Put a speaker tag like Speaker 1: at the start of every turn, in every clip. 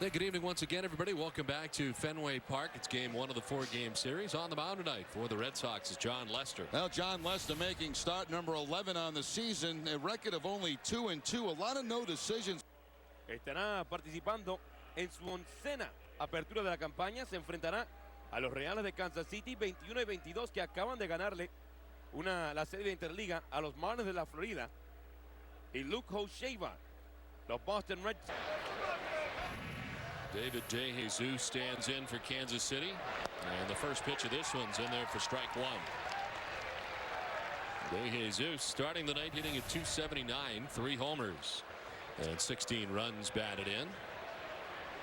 Speaker 1: Hey, good evening once again, everybody. Welcome back to Fenway Park. It's game one of the 4-game series. On the mound tonight for the Red Sox is Jon Lester.
Speaker 2: Well, Jon Lester making start number 11 on the season. A record of only 2-2. A lot of no decisions.
Speaker 3: Estará participando en su oncena apertura de la campaña. Se enfrentará a los Reales de Kansas City 21-22 que acaban de ganarle la serie de Interliga a los Marlins de la Florida. Y Luke Hochevar, los Boston Red Sox.
Speaker 1: David DeJesus stands in for Kansas City. And the first pitch of this one's in there for strike one. DeJesus starting the night hitting at .279, 3 homers. And 16 runs batted in.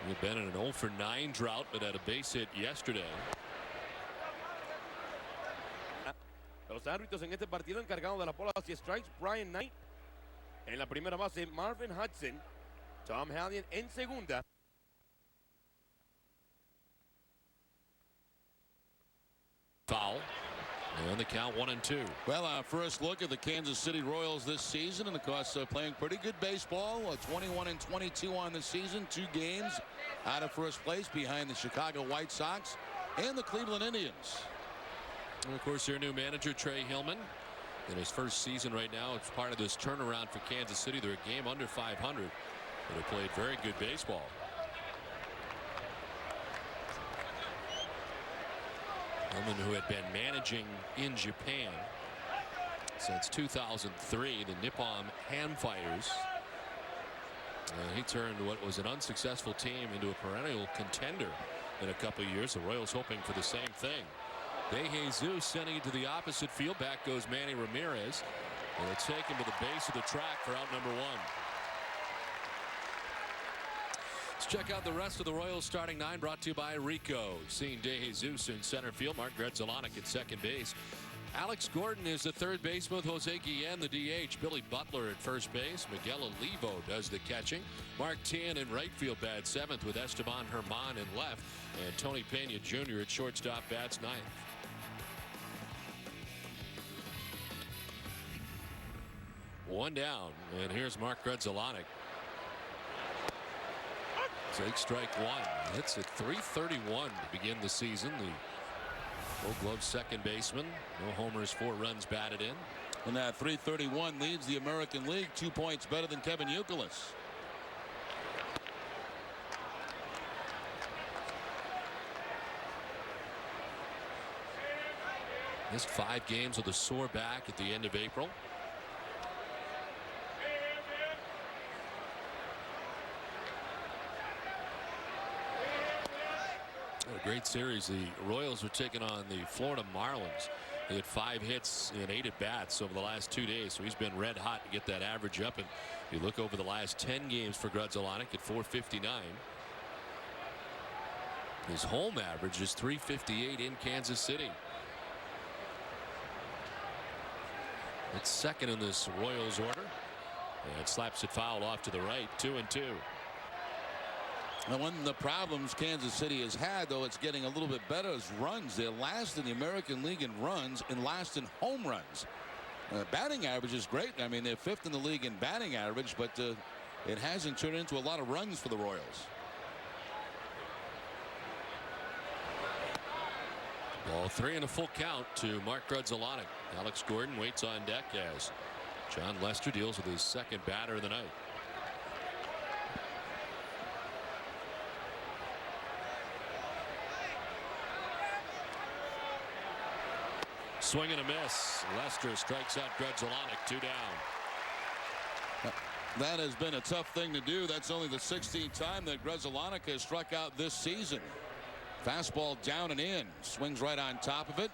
Speaker 1: We've been in an 0 for 9 drought, but had a base hit yesterday.
Speaker 3: Los árbitros en este partido encargados de la bola hacia strikes, Brian Knight. En la primera base, Marvin Hudson. Tom Hallion en segunda.
Speaker 1: Foul. And the count 1-2.
Speaker 2: Well, our first look at the Kansas City Royals this season, and of course playing pretty good baseball. 21-22 on the season, 2 games out of first place behind the Chicago White Sox and the Cleveland Indians.
Speaker 1: And of course, their new manager, Trey Hillman, in his first season right now. It's part of this turnaround for Kansas City. They're a game under 500, and they played very good baseball. Hillman, who had been managing in Japan since 2003, the Nippon Ham Fighters. He turned what was an unsuccessful team into a perennial contender in a couple of years. The Royals hoping for the same thing. DeJesus sending it to the opposite field. Back goes Manny Ramirez. And they'll take him to the base of the track for out number 1. Let's check out the rest of the Royals starting 9, brought to you by Rico. Seeing DeJesus in center field, Mark Grudzielanek at second base. Alex Gordon is the third baseman with Jose Guillen, the DH. Billy Butler at first base. Miguel Olivo does the catching. Mark Teahen in right field bats 7th with Esteban Herman in left. And Tony Pena Jr. at shortstop bats 9th. One down, and here's Mark Grudzielanek. Take strike one. Hits at .331 to begin the season. The Gold Glove second baseman. No homers, 4 runs batted in.
Speaker 2: And that .331 leads the American League, 2 points better than Kevin Youkilis.
Speaker 1: Missed 5 games with a sore back at the end of April. A great series. The Royals were taking on the Florida Marlins. They had 5 hits in 8 at-bats over the last 2 days, so he's been red hot to get that average up. And you look over the last 10 games for Grudzielanek at .459. His home average is .358 in Kansas City. It's second in this Royals order. And slaps it foul off to the right. 2-2.
Speaker 2: And one of the problems Kansas City has had, though it's getting a little bit better, is runs. They're last in the American League in runs and last in home runs. Batting average is great. I mean, they're 5th in the league in batting average, but it hasn't turned into a lot of runs for the Royals.
Speaker 1: Ball 3 and a full count to Mark Grudzielanek. Alex Gordon waits on deck as Jon Lester deals with his second batter of the night. Swing and a miss. Lester strikes out Grudzielanek. 2 down.
Speaker 2: That has been a tough thing to do. That's only the 16th time that Grudzielanek has struck out this season. Fastball down and in. Swings right on top of it.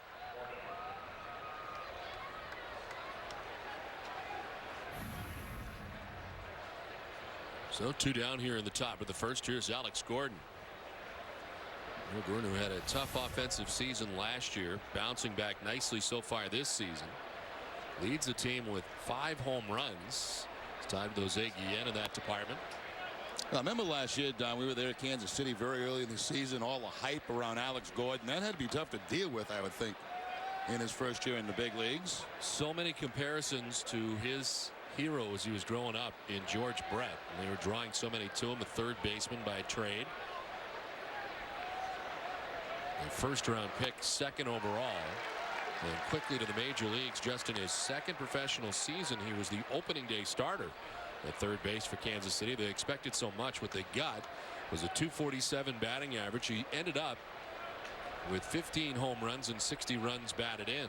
Speaker 1: So 2 down here in the top of the first. Here's Alex Gordon. Gordon, who had a tough offensive season last year, bouncing back nicely so far this season. Leads the team with 5 home runs. It's tied with Jose Guillen in that department.
Speaker 2: I remember last year, Don, we were there at Kansas City very early in the season. All the hype around Alex Gordon. That had to be tough to deal with, I would think, in his first year in the big leagues.
Speaker 1: So many comparisons to his hero as he was growing up in George Brett. And they were drawing so many to him, a third baseman by trade. A first-round pick, second overall. And quickly to the major leagues. Just in his second professional season, he was the opening day starter at third base for Kansas City. They expected so much. What they got was a .247 batting average. He ended up with 15 home runs and 60 runs batted in.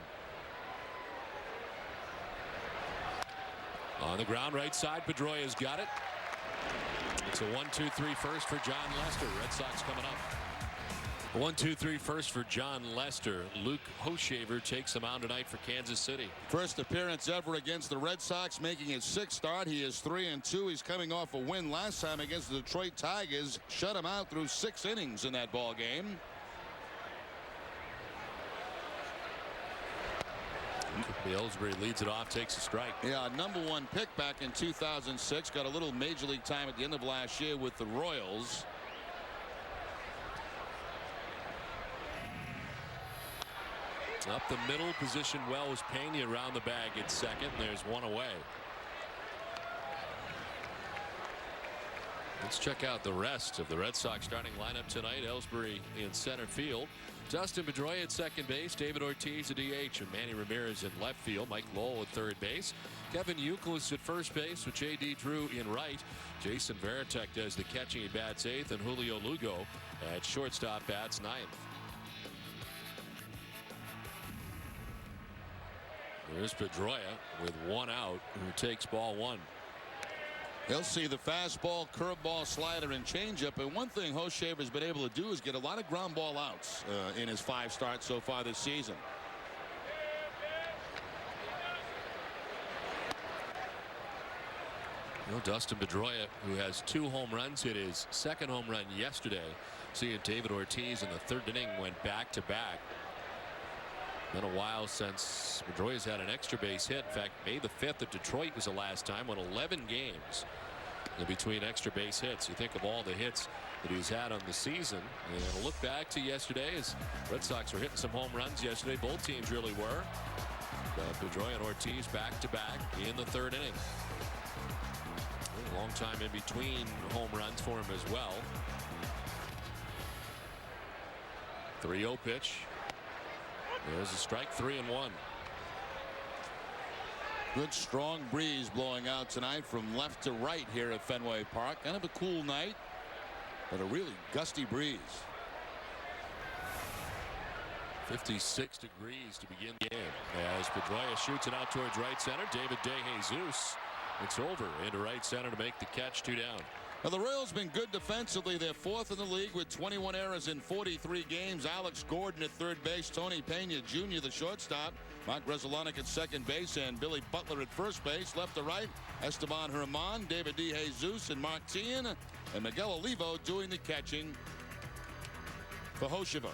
Speaker 1: On the ground, right side, Pedroia's got it. It's a 1-2-3 first for John Lester. Red Sox coming up. 1-2-3 first for John Lester. Luke Hochevar takes the mound tonight for Kansas City.
Speaker 2: First appearance ever against the Red Sox, making his sixth start. He is 3-2. He's coming off a win last time against the Detroit Tigers. Shut him out through 6 innings in that ball game.
Speaker 1: Ellsbury leads it off, takes a strike.
Speaker 2: Yeah, #1 pick back in 2006. Got a little major league time at the end of last year with the Royals.
Speaker 1: Up the middle, position well was Pena around the bag at second. There's one away. Let's check out the rest of the Red Sox starting lineup tonight. Ellsbury in center field. Dustin Pedroia at second base. David Ortiz at DH. And Manny Ramirez in left field. Mike Lowell at third base. Kevin Youkilis at first base with J.D. Drew in right. Jason Varitek does the catching. He bats eighth. And Julio Lugo at shortstop bats ninth. There's Pedroia with one out, who takes ball one.
Speaker 2: He'll see the fastball, curveball, slider, and changeup. And one thing Hochevar has been able to do is get a lot of ground ball outs in his 5 starts so far this season.
Speaker 1: You know, Dustin Pedroia, who has 2 home runs, hit his second home run yesterday. Seeing David Ortiz in the third inning went back to back. Been a while since Pedroia's had an extra base hit. In fact, May the 5th at Detroit was the last time. Won 11 games in between extra base hits. You think of all the hits that he's had on the season, and look back to yesterday, as Red Sox were hitting some home runs yesterday. Both teams really were. Pedroia and Ortiz back to back in the third inning. A long time in between home runs for him as well. 3-0 pitch. There's a strike, 3-1.
Speaker 2: Good strong breeze blowing out tonight from left to right here at Fenway Park. Kind of a cool night, but a really gusty breeze.
Speaker 1: 56 degrees to begin the game. As Pedroia shoots it out towards right center, David DeJesus. It's over into right center to make the catch, 2 down.
Speaker 2: Now, the Royals been good defensively. They're 4th in the league with 21 errors in 43 games. Alex Gordon at third base, Tony Pena Jr. the shortstop, Mark Grudzielanek at second base, and Billy Butler at first base. Left to right, Esteban Herman, David DeJesus, and Mark Teahen, and Miguel Olivo doing the catching for Hochevar.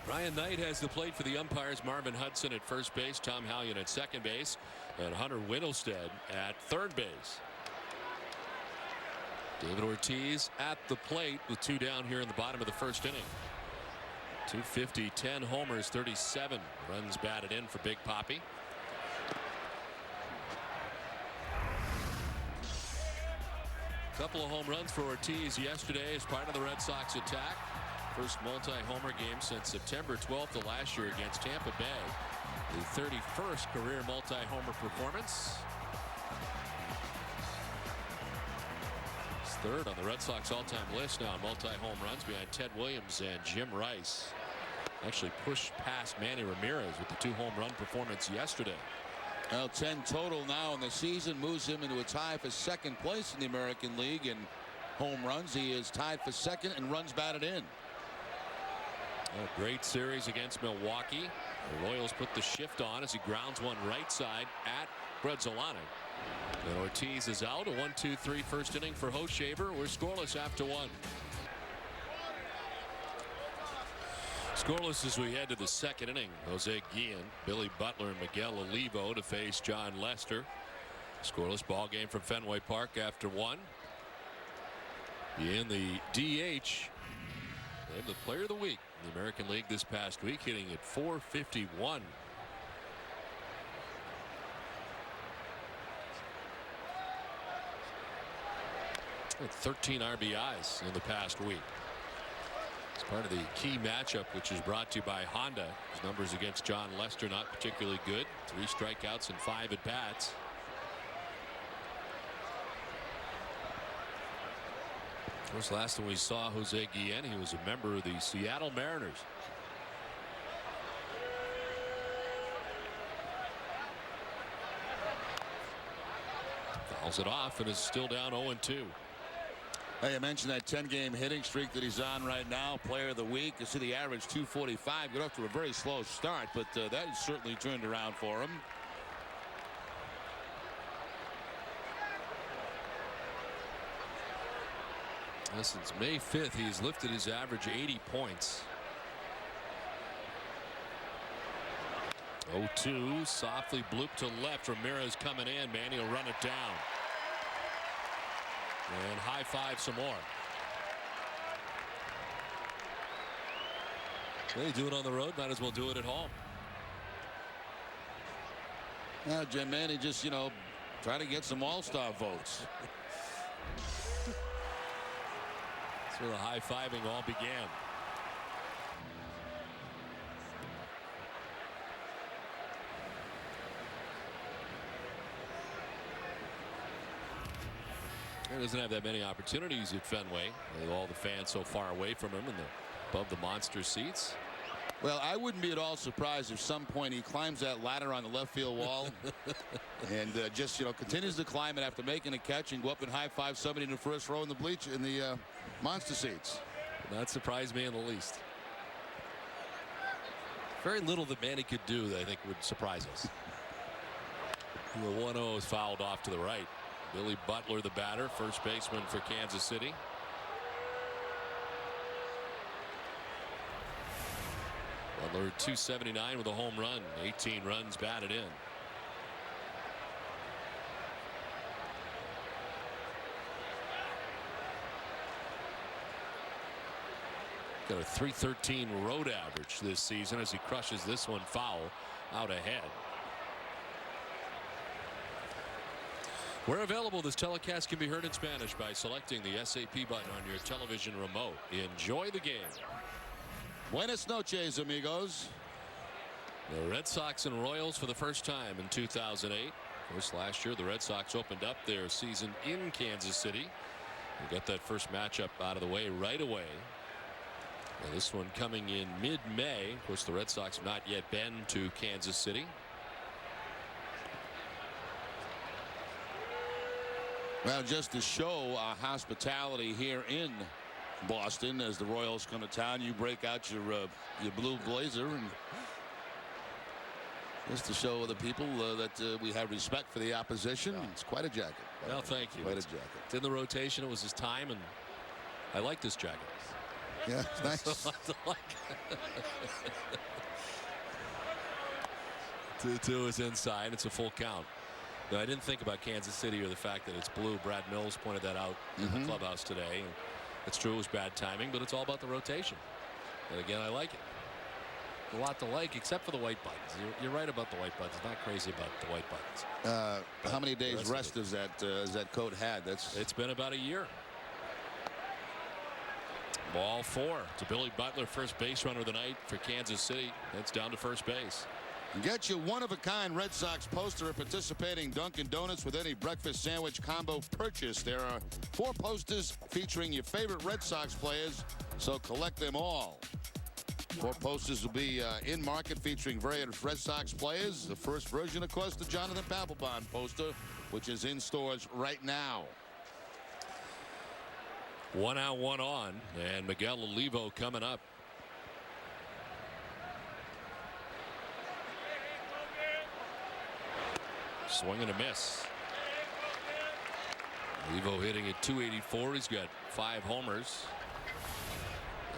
Speaker 1: Brian Knight has the plate for the umpires. Marvin Hudson at first base, Tom Hallion at second base, and Hunter Windelstead at third base. David Ortiz at the plate with 2 down here in the bottom of the first inning. 250, 10 homers, 37 runs batted in for Big Papi. Couple of home runs for Ortiz yesterday as part of the Red Sox attack. First multi-homer game since September 12th of last year against Tampa Bay. The 31st career multi-homer performance. He's third on the Red Sox all-time list now in multi-home runs behind Ted Williams and Jim Rice. Actually pushed past Manny Ramirez with the 2 home run performance yesterday.
Speaker 2: Well, 10 total now in the season moves him into a tie for second place in the American League in home runs. He is tied for second in runs batted in.
Speaker 1: A great series against Milwaukee. The Royals put the shift on as he grounds one right side at Grudzielanek. And Ortiz is out. A 1-2-3 first inning for Hochevar. We're scoreless after 1. Scoreless as we head to the second inning. Jose Guillen, Billy Butler, and Miguel Olivo to face John Lester. Scoreless ball game from Fenway Park after 1. In the DH, and the player of the week in the American League this past week, hitting at .451. 13 RBIs in the past week. It's part of the key matchup, which is brought to you by Honda. His numbers against John Lester not particularly good. 3 strikeouts and 5 at bats. Of course, last time we saw Jose Guillen, he was a member of the Seattle Mariners. Fouls it off and is still down 0-2.
Speaker 2: Hey, I mentioned that 10-game hitting streak that he's on right now. Player of the week. You see the average 245. Got off to a very slow start, but that has certainly turned around for him.
Speaker 1: Since May 5th, he's lifted his average 80 points. 0-2, softly bloop to left. Ramirez coming in. Manny will run it down. And high five some more. They do it on the road. Might as well do it at home.
Speaker 2: Now, Jim Manny just, trying to get some all-star votes.
Speaker 1: That's where the high-fiving all began. He doesn't have that many opportunities at Fenway. With all the fans so far away from him and above the monster seats.
Speaker 2: Well, I wouldn't be at all surprised if some point he climbs that ladder on the left field wall and just continues to climb it after making a catch and go up and high five somebody in the first row in the monster seats.
Speaker 1: Not surprised me in the least. Very little that Manny could do that I think would surprise us. The 1-0 is fouled off to the right. Billy Butler, the batter, first baseman for Kansas City. Butler 279 with a home run, 18 runs batted in. Got a .313 road average this season as he crushes this one foul out ahead. Where available, this telecast can be heard in Spanish by selecting the SAP button on your television remote. Enjoy the game.
Speaker 2: Buenas noches, amigos.
Speaker 1: The Red Sox and Royals for the first time in 2008. Of course, last year the Red Sox opened up their season in Kansas City. We got that first matchup out of the way right away. Now this one coming in mid-May. Of course, the Red Sox have not yet been to Kansas City.
Speaker 2: Well, just to show our hospitality here in Boston, as the Royals come to town, you break out your blue blazer, and just to show the people that we have respect for the opposition. Yeah. It's quite a jacket.
Speaker 1: Well, thank you.
Speaker 2: Quite a jacket.
Speaker 1: It's in the rotation. It was his time, and I like this jacket.
Speaker 2: Yeah, it's nice.
Speaker 1: Two is inside. It's a full count. No, I didn't think about Kansas City or the fact that it's blue. Brad Mills pointed that out in the clubhouse today. And it's true, it was bad timing, but it's all about the rotation. And again, I like it. A lot to like, except for the white buttons. You're right about the white buttons. Not crazy about the white buttons.
Speaker 2: How many days rest has that coat had?
Speaker 1: It's been about a year. Ball 4 to Billy Butler, first base runner of the night for Kansas City. That's down to first base.
Speaker 2: Get your one-of-a-kind Red Sox poster at participating Dunkin' Donuts with any breakfast sandwich combo purchase. There are 4 posters featuring your favorite Red Sox players, so collect them all. 4 posters will be in market featuring various Red Sox players. The first version, of course, the Jonathan Papelbon poster, which is in stores right now.
Speaker 1: 1 out, 1 on, and Miguel Olivo coming up. Swing and a miss. Olivo hitting at .284. He's got 5 homers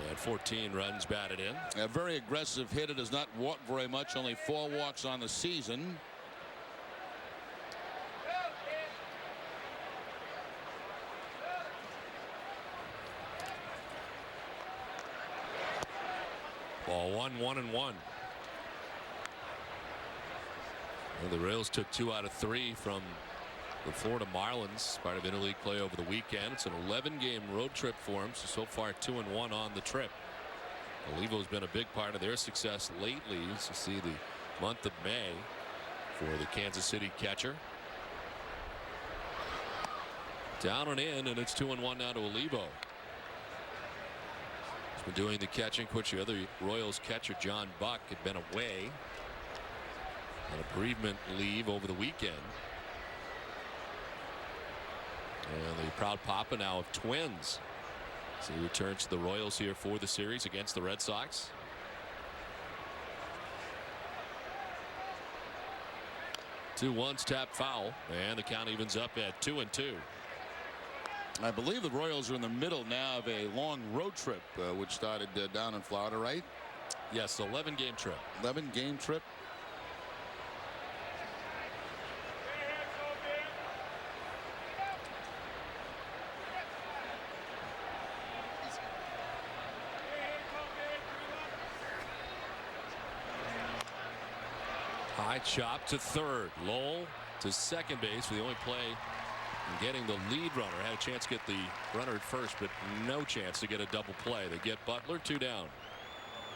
Speaker 1: and 14 runs batted in.
Speaker 2: A very aggressive hitter, does not walk very much, only 4 walks on the season.
Speaker 1: Ball 1, 1-1. The Rails took 2 out of 3 from the Florida Marlins, part of interleague play over the weekend. It's an 11-game road trip for them. So far 2-1 on the trip. Olivo's been a big part of their success lately. So see the month of May for the Kansas City catcher. Down and in, and it's 2-1 now to Olivo. He's been doing the catching, which the other Royals catcher, John Buck, had been away on a bereavement leave over the weekend. And the proud papa now of twins. So he returns to the Royals here for the series against the Red Sox. Two ones, tap foul, and the count evens up at 2-2.
Speaker 2: I believe the Royals are in the middle now of a long road trip, which started down in Florida, right?
Speaker 1: Yes, 11-game trip.
Speaker 2: 11-game trip.
Speaker 1: High chop to third. Lowell to second base for the only play getting the lead runner. Had a chance to get the runner at first, but no chance to get a double play. They get Butler, 2 down.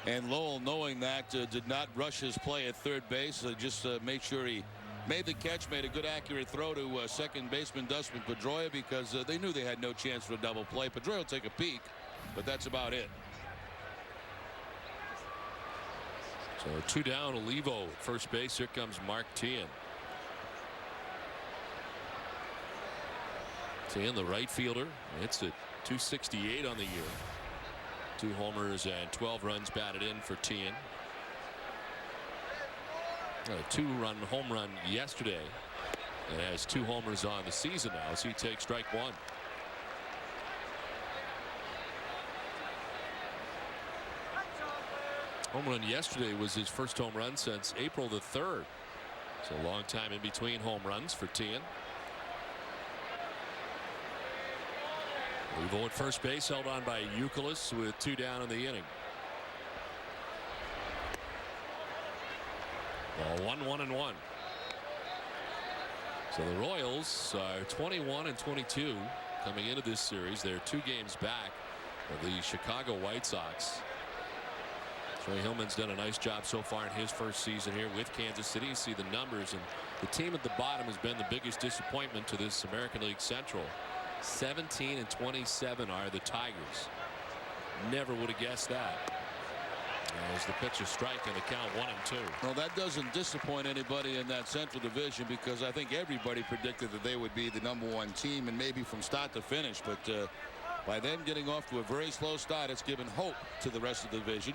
Speaker 2: And Lowell, knowing that, did not rush his play at third base. Just made sure he made the catch, made a good accurate throw to second baseman Dustin Pedroia, because they knew they had no chance for a double play. Pedroia will take a peek, but that's about it.
Speaker 1: So 2 down, Olivo at first base. Here comes Mark Teahen. Teahen, the right fielder, hits at .268 on the year. 2 homers and 12 runs batted in for Teahen. A 2-run home run yesterday, and has 2 homers on the season now as he takes strike 1. Home run yesterday was his first home run since April the 3rd. So a long time in between home runs for Teahen. Olivo at first base, held on by Youkilis with 2 down in the inning. Ball 1-1-1. So the Royals are 21-22 coming into this series. They're 2 games back of the Chicago White Sox. Trey Hillman's done a nice job so far in his first season here with Kansas City. You see the numbers, and the team at the bottom has been the biggest disappointment to this American League Central. 17-27 are the Tigers. Never would have guessed that. As the pitch is striking, the count 1-2.
Speaker 2: Well, that doesn't disappoint anybody in that Central Division, because I think everybody predicted that they would be the #1 team, and maybe from start to finish. But by them getting off to a very slow start, it's given hope to the rest of the division.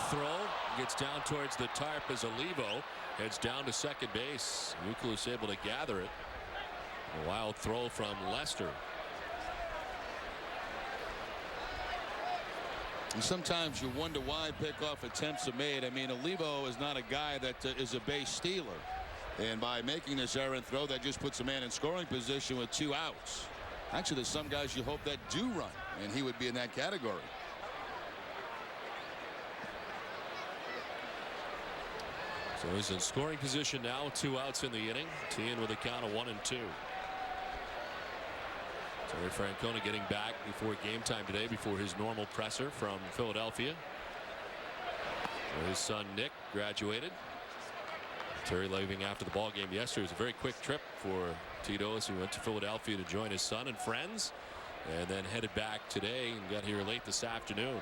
Speaker 1: Throw gets down towards the tarp as Olivo heads down to second base. Youkilis able to gather it. A wild throw from Lester.
Speaker 2: And sometimes you wonder why pickoff attempts are made. I mean, Olivo is not a guy that is a base stealer, and by making this errant throw, that just puts a man in scoring position with 2 outs. Actually, there's some guys you hope that do run, and he would be in that category.
Speaker 1: So he's in scoring position now, 2 outs in the inning. Teahen with a count of 1-2. Terry Francona getting back before game time today, before his normal presser from Philadelphia, where his son Nick graduated. Terry leaving after the ball game yesterday. It was a very quick trip for Tito as he went to Philadelphia to join his son and friends, and then headed back today and got here late this afternoon.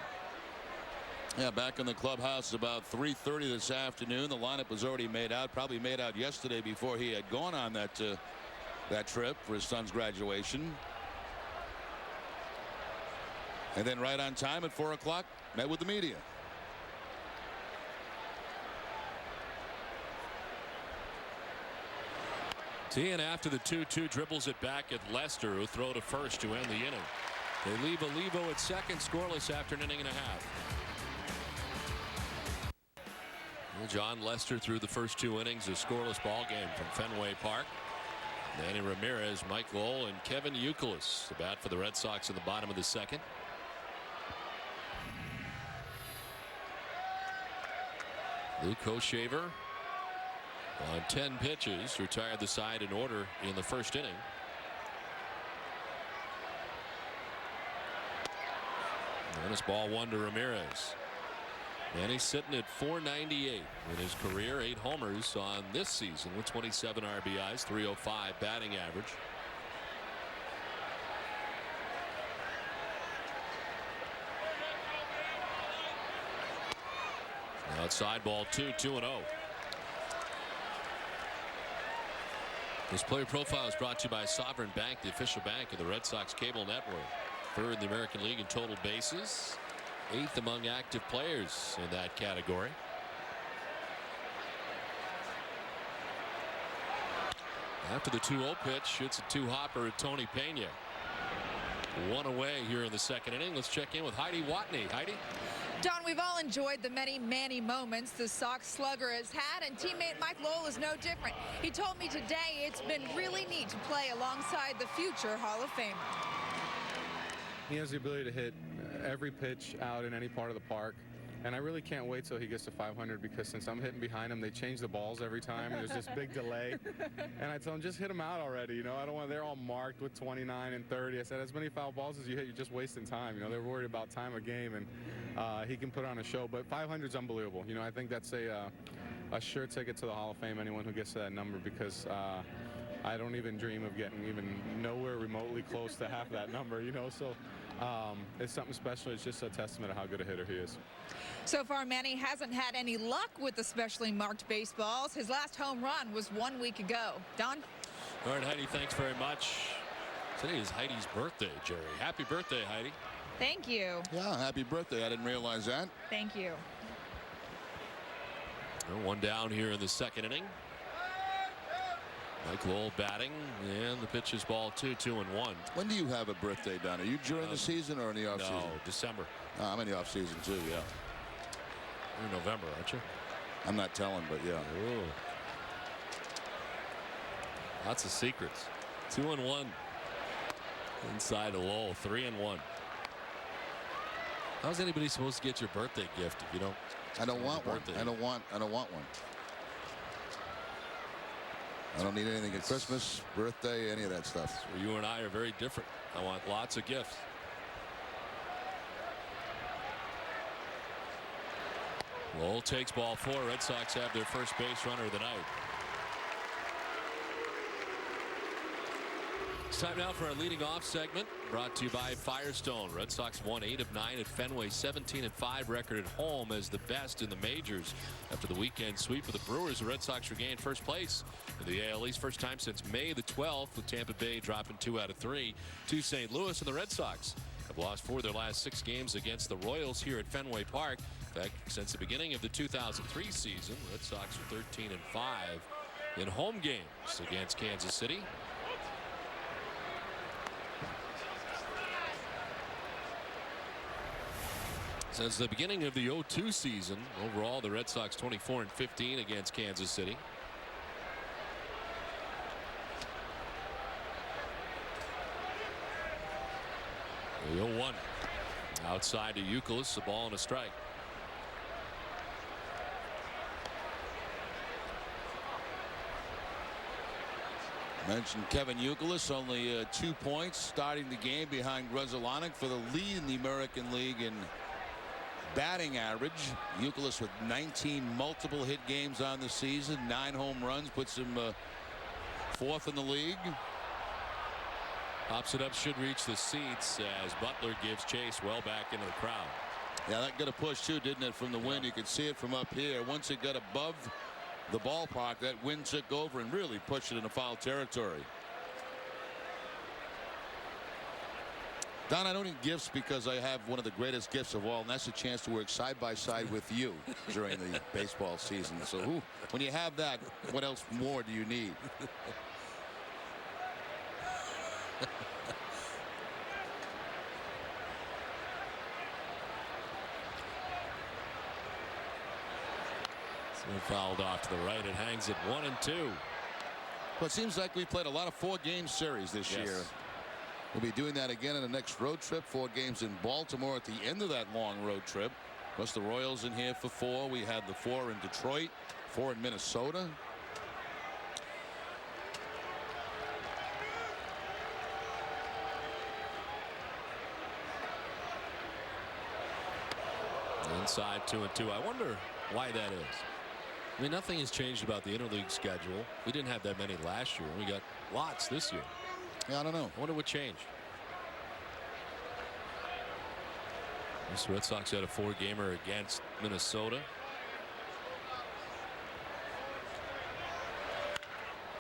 Speaker 2: Yeah, back in the clubhouse about 3:30 this afternoon. The lineup was already made out, probably made out yesterday before he had gone on that trip for his son's graduation. And then right on time at 4 o'clock, met with the media.
Speaker 1: Teahen, after the 2-2, dribbles it back at Lester, who throw to first to end the inning. They leave Olivo at second, scoreless after an inning and a half. John Lester through the first 2 innings, a scoreless ball game from Fenway Park. Manny Ramirez, Mike Lowell, and Kevin Youkilis, the bat for the Red Sox in the bottom of the second. Luke Hochevar on 10 pitches retired the side in order in the first inning. And it's ball 1 to Ramirez. And he's sitting at 498 in his career, 8 homers on this season with 27 RBIs, 305 batting average. Outside ball 2-0. This player profile is brought to you by Sovereign Bank, the official bank of the Red Sox cable network. Third in the American League in total bases, 8th among active players in that category. After the 2-0 pitch, it's a 2-hopper at Tony Pena. 1 away here in the second inning. Let's check in with Heidi Watney. Heidi?
Speaker 4: Don, we've all enjoyed the many Manny moments the Sox slugger has had, and teammate Mike Lowell is no different. He told me today it's been really neat to play alongside the future Hall of Famer.
Speaker 5: He has the ability to hit every pitch out in any part of the park. And I really can't wait till he gets to 500, because since I'm hitting behind him, they change the balls every time. And there's this big delay. And I tell him, just hit them out already. You know, I don't want, they're all marked with 29 and 30. I said, as many foul balls as you hit, you're just wasting time. You know, they're worried about time of game, and he can put on a show. But 500 is unbelievable. You know, I think that's a sure ticket to the Hall of Fame, anyone who gets to that number, because I don't even dream of getting even nowhere remotely close to half that number, you know. So it's something special. It's just a testament to how good a hitter he is.
Speaker 4: So far, Manny hasn't had any luck with the specially marked baseballs. His last home run was 1 week ago. Don?
Speaker 1: All right, Heidi, thanks very much. Today is Heidi's birthday, Jerry. Happy birthday, Heidi.
Speaker 4: Thank you.
Speaker 2: Yeah, happy birthday. I didn't realize that.
Speaker 4: Thank you.
Speaker 1: 1 down here in the second inning. Mike Lowell batting, and the pitch is ball 2-1.
Speaker 2: When do you have a birthday, Don? Are you during the season or in the offseason?
Speaker 1: No, December.
Speaker 2: I'm in the offseason too, yeah.
Speaker 1: You're in November, aren't you?
Speaker 2: I'm not telling, but yeah.
Speaker 1: Ooh. Lots of secrets. 2-1. Inside of Lowell, 3-1. How's anybody supposed to get your birthday gift if you don't?
Speaker 2: I don't want one. I don't want one. I don't need anything at Christmas, birthday, any of that stuff.
Speaker 1: So you and I are very different. I want lots of gifts. Lowell takes ball 4. Red Sox have their first base runner of the night. It's time now for our leading off segment, brought to you by Firestone. Red Sox won 8 of 9 at Fenway, 17-5 record at home as the best in the majors. After the weekend sweep of the Brewers, the Red Sox regained first place in the AL East, first time since May the 12th, with Tampa Bay dropping 2 out of 3 to St. Louis. And the Red Sox have lost 4 of their last 6 games against the Royals here at Fenway Park. In fact, since the beginning of the 2003 season, Red Sox are 13-5 in home games against Kansas City. Since the beginning of the 2002 season, overall, the Red Sox 24-15 against Kansas City. The 0-1. Outside to Youkilis, a ball and a strike.
Speaker 2: Mentioned Kevin Youkilis, only 2 points starting the game behind Grudzielanek for the lead in the American League in batting average. Youkilis with 19 multiple hit games on the season, 9 home runs, puts him 4th in the league.
Speaker 1: Pops it up, should reach the seats as Butler gives chase well back into the crowd.
Speaker 2: Yeah, that got a push too, didn't it, from the wind? You could see it from up here. Once it got above the ballpark, that wind took over and really pushed it into foul territory. Don, I don't need gifts because I have one of the greatest gifts of all, and that's a chance to work side by side with you during the baseball season. So when you have that, what else more do you need?
Speaker 1: Fouled off to the right. It hangs at 1-2.
Speaker 2: Well, it seems like we played a lot of 4-game series this year. We'll be doing that again in the next road trip. 4 games in Baltimore at the end of that long road trip. Plus the Royals in here for 4. We had the 4 in Detroit, 4 in Minnesota.
Speaker 1: Inside 2-2. I wonder why that is. I mean, nothing has changed about the interleague schedule. We didn't have that many last year. We got lots this year.
Speaker 2: Yeah, I don't know.
Speaker 1: I wonder what changed. This Red Sox had a 4-gamer against Minnesota.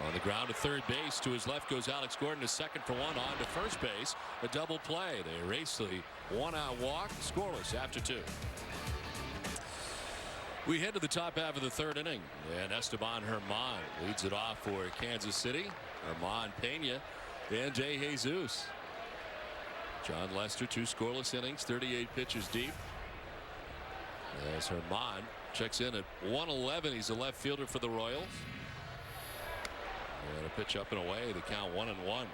Speaker 1: On the ground to third base. To his left goes Alex Gordon to second for 1. On to first base. A double play. They erase the 1-out walk. Scoreless after 2. We head to the top half of the 3rd inning, and Esteban Herman leads it off for Kansas City. Herman, Pena, and Jay Jesus. John Lester, 2 scoreless innings, 38 pitches deep. As Herman checks in at 111, he's a left fielder for the Royals. And a pitch up and away. The count 1-1.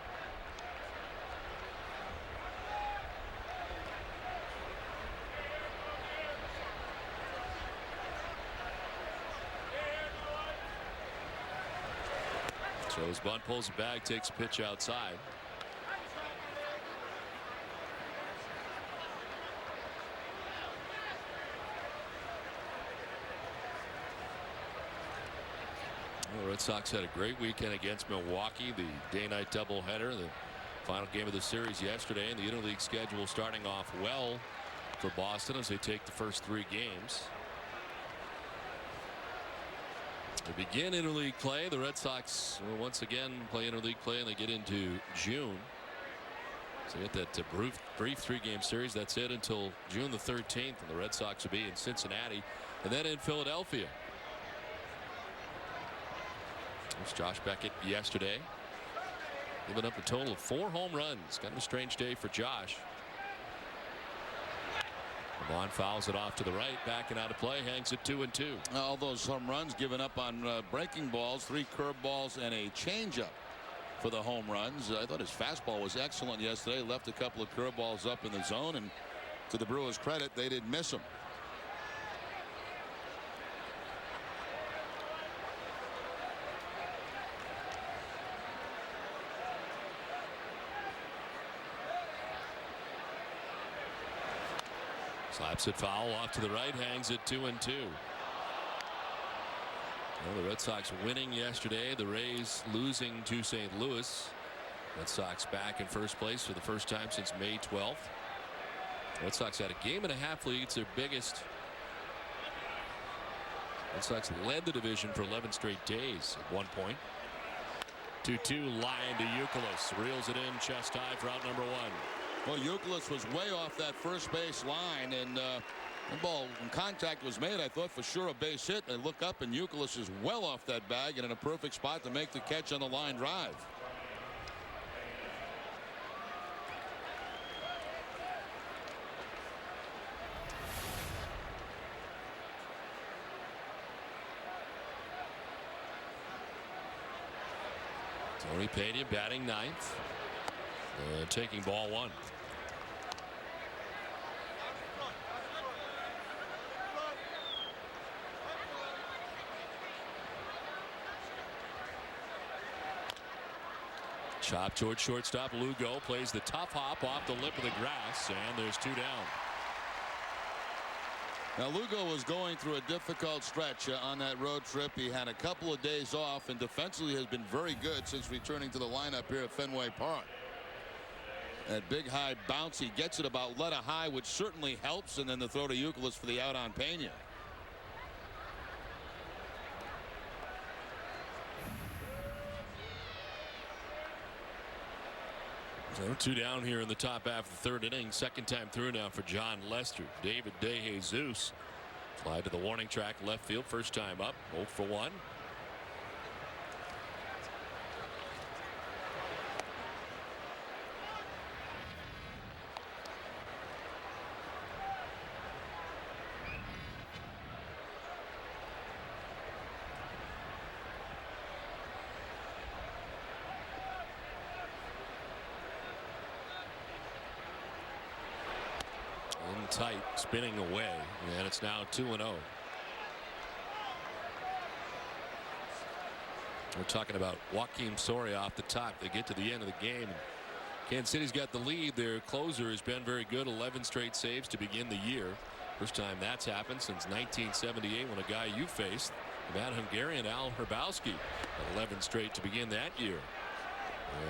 Speaker 1: Joe's bunt, pulls it back, takes a pitch outside. The Red Sox had a great weekend against Milwaukee. The day-night doubleheader, the final game of the series yesterday, and the interleague schedule starting off well for Boston as they take the first 3 games. They begin interleague play. The Red Sox will once again play interleague play, and they get into June. So they get that brief 3-game series. That's it until June the 13th, and the Red Sox will be in Cincinnati and then in Philadelphia. There's Josh Beckett yesterday, giving up a total of 4 home runs. Kind of a strange day for Josh. Vaughn fouls it off to the right, backing out of play, hangs it 2-2.
Speaker 2: All those home runs given up on breaking balls, 3 curveballs and a changeup for the home runs. I thought his fastball was excellent yesterday. Left a couple of curveballs up in the zone, and to the Brewers' credit, they didn't miss them.
Speaker 1: Slaps it foul off to the right, hangs it 2-2. Well, the Red Sox winning yesterday, the Rays losing to St. Louis. Red Sox back in first place for the first time since May 12th. Red Sox had a 1.5 lead. It's their biggest. Red Sox led the division for 11 straight days at one point. 2-2 line to Youkilis. Reels it in chest high for out number 1.
Speaker 2: Well, Youkilis was way off that first base line, and the ball, when contact was made, I thought for sure a base hit. I look up, and Youkilis is well off that bag and in a perfect spot to make the catch on the line drive.
Speaker 1: Tony Pena batting 9th. Taking ball 1. Chop towards shortstop. Lugo plays the tough hop off the lip of the grass, and there's 2 down.
Speaker 2: Now Lugo was going through a difficult stretch on that road trip. He had a couple of days off, and defensively has been very good since returning to the lineup here at Fenway Park. That big high bounce, he gets it about letter high, which certainly helps, and then the throw to Youkilis for the out on Pena.
Speaker 1: So 2 down here in the top half of the 3rd inning. Second time through now for John Lester. David DeJesus fly to the warning track left field. First time up. 0 for 1. tight, spinning away, and it's now 2-0. We're talking about Joakim Soria off the top. They get to the end of the game. Kansas City's got the lead. Their closer has been very good. 11 straight saves to begin the year. First time that's happened since 1978 when a guy you faced, that Hungarian Al Hrabowski, 11 straight to begin that year.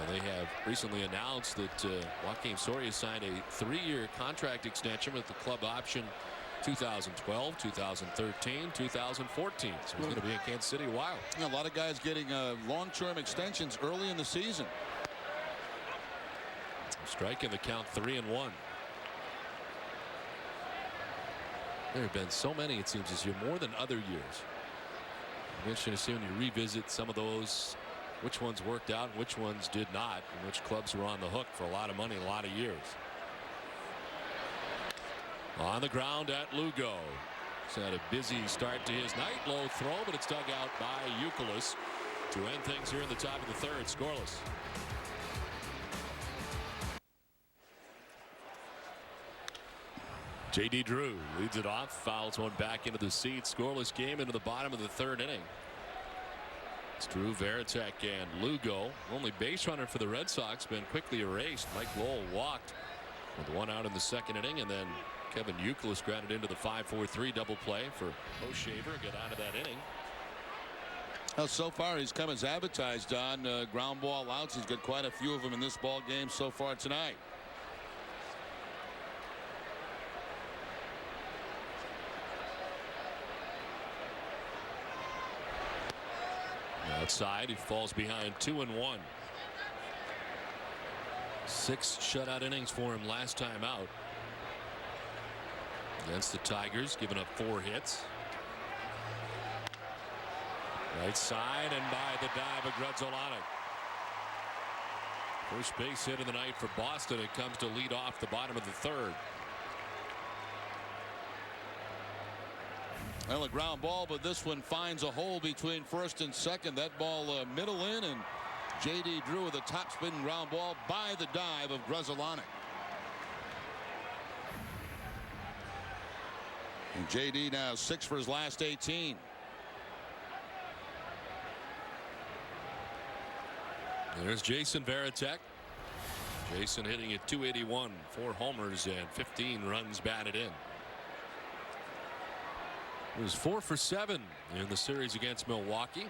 Speaker 1: They have recently announced that Joakim Soria signed a 3-year contract extension with the club option 2012, 2013, 2014. So he's going to be in Kansas City a while.
Speaker 2: A lot of guys getting long-term extensions early in the season.
Speaker 1: Striking the count 3-1. There have been so many, it seems, this year, more than other years. Interesting to see when you revisit some of those, which ones worked out and which ones did not, and which clubs were on the hook for a lot of money in a lot of years. On the ground at Lugo. He's had a busy start to his night. Low throw, but it's dug out by Youkilis to end things here in the top of the third. Scoreless. J.D. Drew leads it off, fouls one back into the seats. Scoreless game into the bottom of the third inning. It's Drew, Varitek, and Lugo. Only base runner for the Red Sox been quickly erased. Mike Lowell walked with one out in the second inning, and then Kevin Youkilis grounded into the 5-4-3 double play for O'Shaver. Get out of that inning.
Speaker 2: Well, so far he's come as advertised on ground ball outs. He's got quite a few of them in this ball game so far tonight.
Speaker 1: Outside, he falls behind 2-1. 6 shutout innings for him last time out. Against the Tigers, giving up 4 hits. Right side, and by the dive of Grudzielanek. First base hit of the night for Boston. It comes to lead off the bottom of the third.
Speaker 2: Well, a ground ball, but this one finds a hole between first and second. That ball middle in, and J.D. Drew with a top spin ground ball by the dive of Grudzielanek. And J.D. now 6 for his last 18.
Speaker 1: There's Jason Varitek. Jason hitting at .281, 4 homers and 15 runs batted in. He was 4 for 7 in the series against Milwaukee.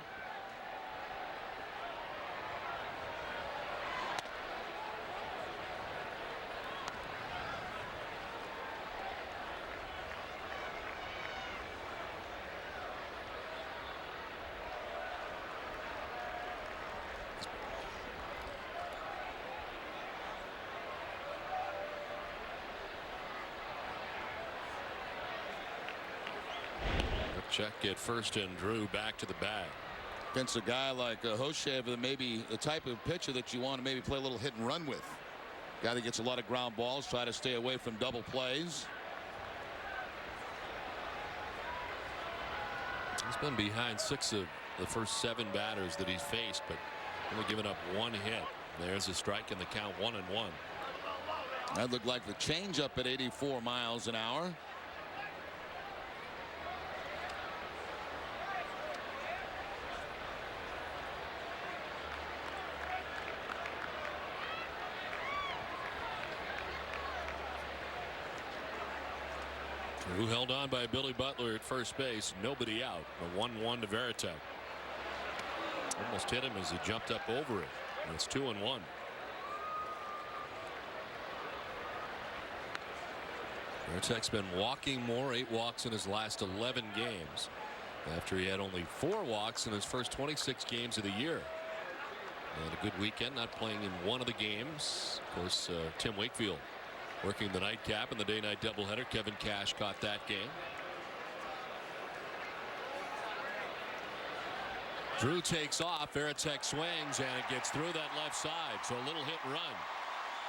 Speaker 1: Check at first, and Drew back to the bag.
Speaker 2: Against a guy like Hoshev, maybe the type of pitcher that you want to maybe play a little hit and run with. Guy that gets a lot of ground balls, try to stay away from double plays.
Speaker 1: He's been behind 6 of the first 7 batters that he's faced, but only given up 1 hit. There's a strike in the count, 1-1.
Speaker 2: That looked like the changeup at 84 miles an hour.
Speaker 1: Who held on by Billy Butler at first base. Nobody out. A 1-1 to Varitek. Almost hit him as he jumped up over it. And it's 2-1. Varitek's been walking more, 8 walks in his last 11 games, after he had only 4 walks in his first 26 games of the year. And a good weekend, not playing in one of the games. Of course, Tim Wakefield working the nightcap in the day-night doubleheader. Kevin Cash caught that game. Drew takes off. Varitek swings, and it gets through that left side. So a little hit and run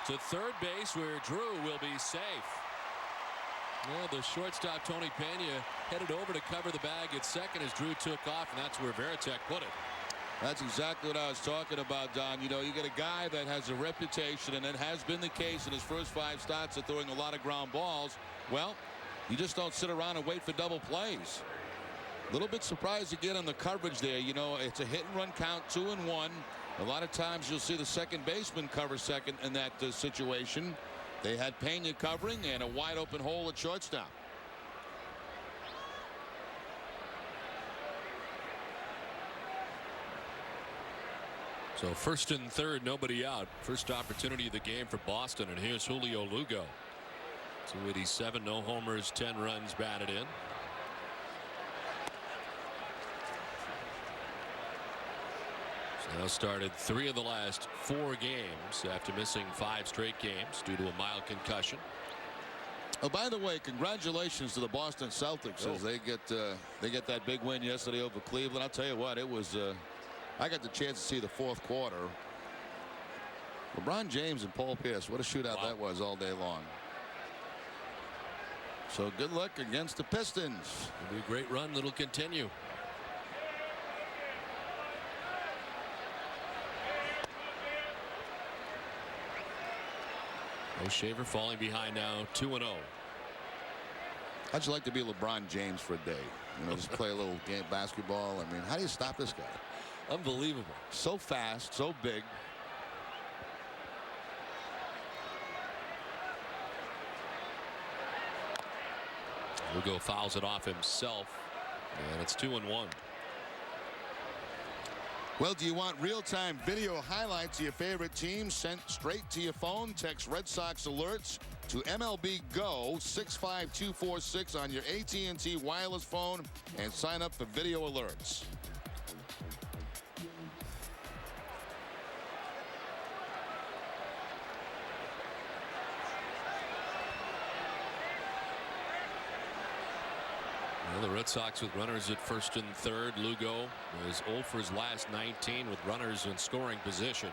Speaker 1: to third base, where Drew will be safe. Well, the shortstop Tony Pena headed over to cover the bag at second as Drew took off, and that's where Varitek put it.
Speaker 2: That's exactly what I was talking about, Don. You know, you get a guy that has a reputation, and it has been the case in his first 5 starts of throwing a lot of ground balls. Well, you just don't sit around and wait for double plays. A little bit surprised again on the coverage there. You know, it's a hit and run count, 2-1. A lot of times you'll see the second baseman cover second in that situation. They had Pena covering and a wide open hole at shortstop.
Speaker 1: So first and third, nobody out. First opportunity of the game for Boston, and here's Julio Lugo. 287, no homers, 10 runs batted in. Now started 3 of the last 4 games after missing 5 straight games due to a mild concussion.
Speaker 2: Oh, by the way, congratulations to the Boston Celtics as they get that big win yesterday over Cleveland. I'll tell you what, it was. I got the chance to see the 4th quarter. LeBron James and Paul Pierce, what a shootout that was all day long. So good luck against the Pistons.
Speaker 1: It'll be a great run that'll continue. O'Shaver falling behind now, 2-0.
Speaker 2: How'd you like to be LeBron James for a day? You know, just play a little game basketball. I mean, how do you stop this guy?
Speaker 1: Unbelievable.
Speaker 2: So fast, so big.
Speaker 1: Lugo fouls it off himself, and it's 2-1.
Speaker 2: Well, do you want real-time video highlights of your favorite team sent straight to your phone? Text Red Sox alerts to MLB Go 65246 on your AT&T wireless phone and sign up for video alerts.
Speaker 1: Well, the Red Sox with runners at first and third. Lugo is 0 for his last 19 with runners in scoring position.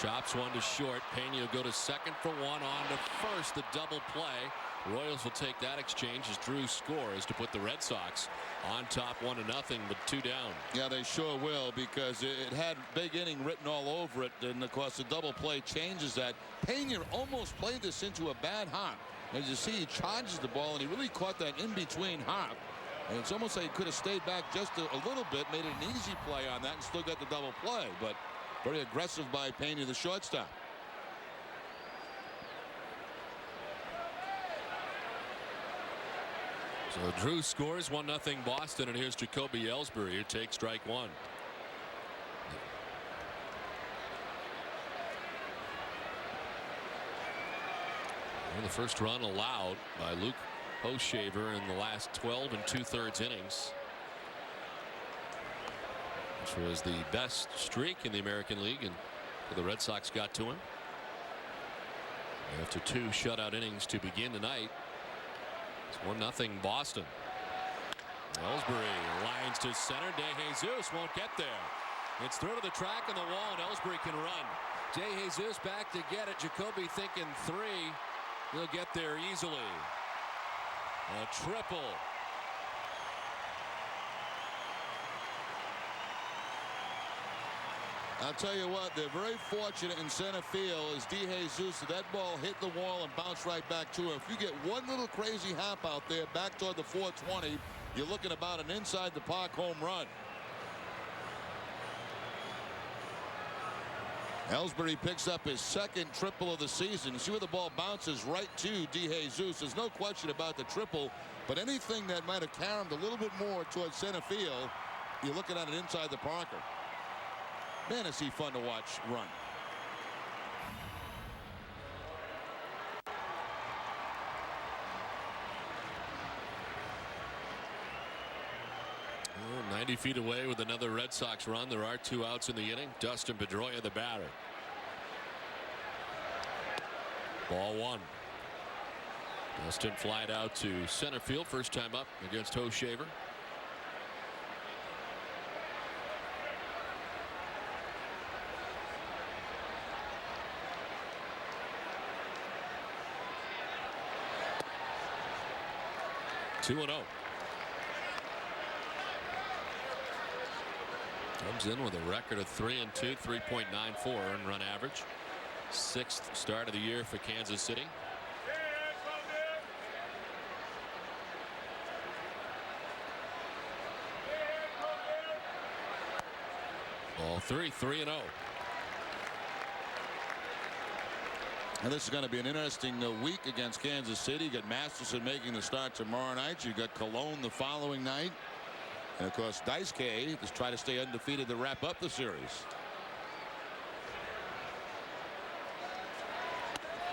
Speaker 1: Chops one to short. Pena will go to second for one. On to first. The double play. Royals will take that exchange as Drew scores to put the Red Sox on top 1-0, but 2 down.
Speaker 2: Yeah, they sure will, because it had big inning written all over it, and of course the double play changes that. Pena almost played this into a bad hop. As you see, he charges the ball, and he really caught that in between hop, and it's almost like he could have stayed back just a little bit, made it an easy play on that, and still got the double play. But very aggressive by Pena, the shortstop.
Speaker 1: So Drew scores 1-0 Boston, and here's Jacoby Ellsbury who takes strike one. Well, the first run allowed by Luke O'Shaver in the last 12 2/3 innings, which was the best streak in the American League, and the Red Sox got to him after 2 shutout innings to begin tonight. It's 1-0 Boston. Ellsbury lines to center. DeJesus won't get there. It's through to the track on the wall, and Ellsbury can run. DeJesus back to get it. Jacoby thinking 3. He'll get there easily. A triple.
Speaker 2: I'll tell you what, they're very fortunate in center field as DeJesus, that ball hit the wall and bounced right back to him. If you get one little crazy hop out there back toward the 420, you're looking about an inside the park home run. Ellsbury picks up his second triple of the season. See where the ball bounces right to DeJesus. There's no question about the triple, but anything that might have carried a little bit more towards center field, you're looking at it inside the Parker. Man, is he fun to watch run.
Speaker 1: Oh, 90 feet away with another Red Sox run. There are 2 outs in the inning. Dustin Pedroia, the batter. Ball 1. Dustin flied out to center field. First time up against O'Shaver. Two and 0. Comes in with a record of 3-2, 3.94 earned run average. 6th start of the year for Kansas City. Ball 3-0.
Speaker 2: And this is going to be an interesting week against Kansas City. You got Masterson making the start tomorrow night. You got Cologne the following night. And of course, Daisuke is trying to stay undefeated to wrap up the series.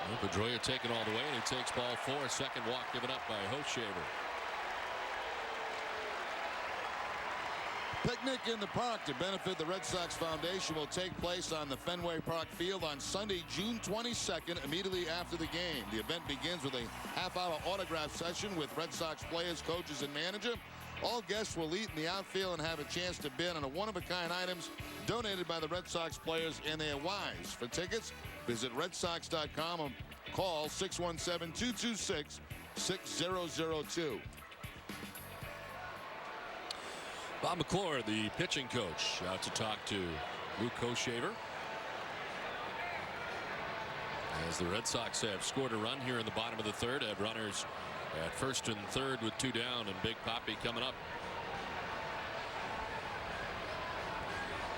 Speaker 1: Well, Pedroia taking all the way, and he takes ball 4. Second walk given up by Hochshaver.
Speaker 2: Picnic in the Park to benefit the Red Sox Foundation will take place on the Fenway Park field on Sunday, June 22nd, immediately after the game. The event begins with a half-hour autograph session with Red Sox players, coaches, and manager. All guests will eat in the outfield and have a chance to bid on a one-of-a-kind items donated by the Red Sox players and their wives. For tickets, visit redsox.com or call 617-226-6002.
Speaker 1: Bob McClure, the pitching coach, out to talk to Luke Hochshaver. As the Red Sox have scored a run here in the bottom of the third, have runners at first and third with 2 down, and Big Papi coming up.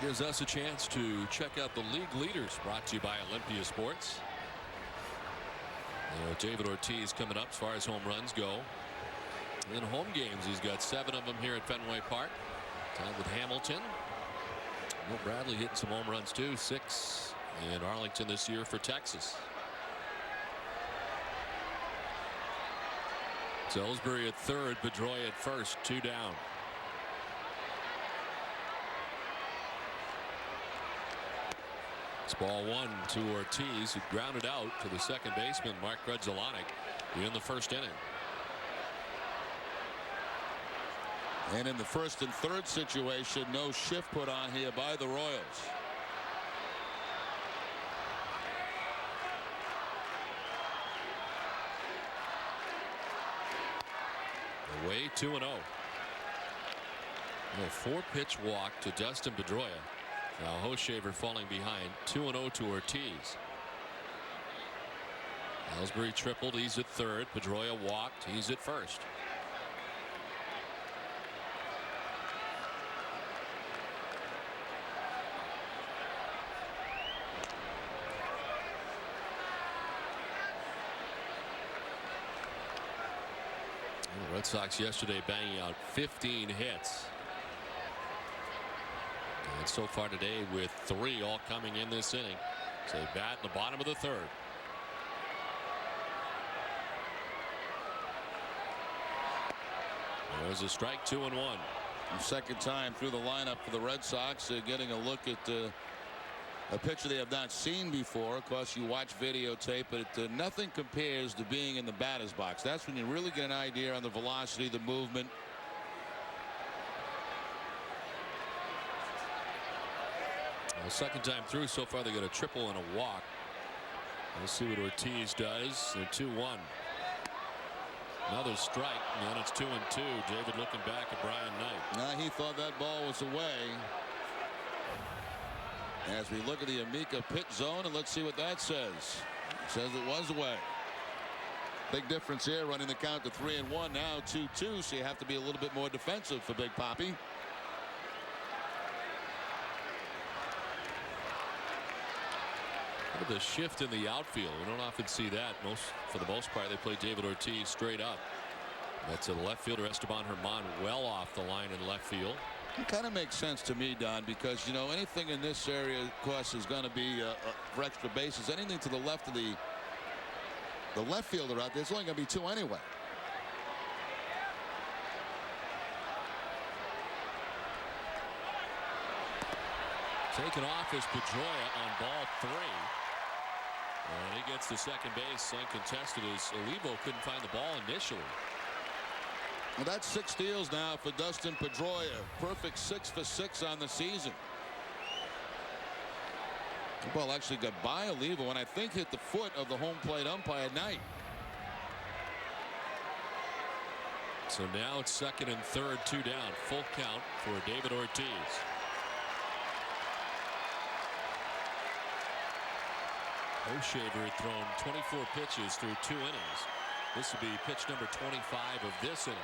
Speaker 1: Gives us a chance to check out the league leaders, brought to you by Olympia Sports. David Ortiz coming up as far as home runs go. In home games, he's got 7 of them here at Fenway Park. Tied with Hamilton. Will Bradley hitting some home runs too. 6 in Arlington this year for Texas. Ellsbury at third, Pedroia at first, 2 down. It's ball 1 to Ortiz, who grounded out to the second baseman, Mark Grudzielanek, in the first inning.
Speaker 2: And in the first and third situation, no shift put on here by the Royals.
Speaker 1: Away 2-0. A 4-pitch walk to Dustin Pedroia. Now Hochshaver falling behind. 2-0 to Ortiz. Ellsbury tripled. He's at third. Pedroia walked. He's at first. The Red Sox yesterday banging out 15 hits. And so far today with 3 all coming in this inning. So they bat in the bottom of the third. There's a strike, 2-1.
Speaker 2: Second time through the lineup for the Red Sox. Getting a look at a picture they have not seen before. Of course, you watch videotape, but nothing compares to being in the batter's box. That's when you really get an idea on the velocity, the movement.
Speaker 1: Well, second time through so far, they got a triple and a walk. Let's see what Ortiz does. They're 2-1. Another strike, and then it's 2-2. David looking back at Brian Knight.
Speaker 2: He thought that ball was away. As we look at the Amica pit zone, and let's see what that says. It says it was away. Big difference here, running the count to 3-1, now 2-2, so you have to be a little bit more defensive for Big Papi.
Speaker 1: Look at the shift in the outfield. We don't often see that. For the most part, they play David Ortiz straight up. That's a left fielder, Esteban Herman, well off the line in left field.
Speaker 2: It kind of makes sense to me, Don, because, you know, anything in this area, of course, is going to be for extra bases. Anything to the left of the left fielder out there, it's only going to be 2 anyway.
Speaker 1: Taken off is Pedroia on ball 3. And he gets to second base uncontested as Olivo couldn't find the ball initially.
Speaker 2: Well, that's 6 steals now for Dustin Pedroia. Perfect 6 for 6 on the season. The ball actually got by Olivo and I think hit the foot of the home plate umpire, Knight.
Speaker 1: So now it's second and third, 2 down. Full count for David Ortiz. Hochevar had thrown 24 pitches through 2 innings. This will be pitch number 25 of this inning.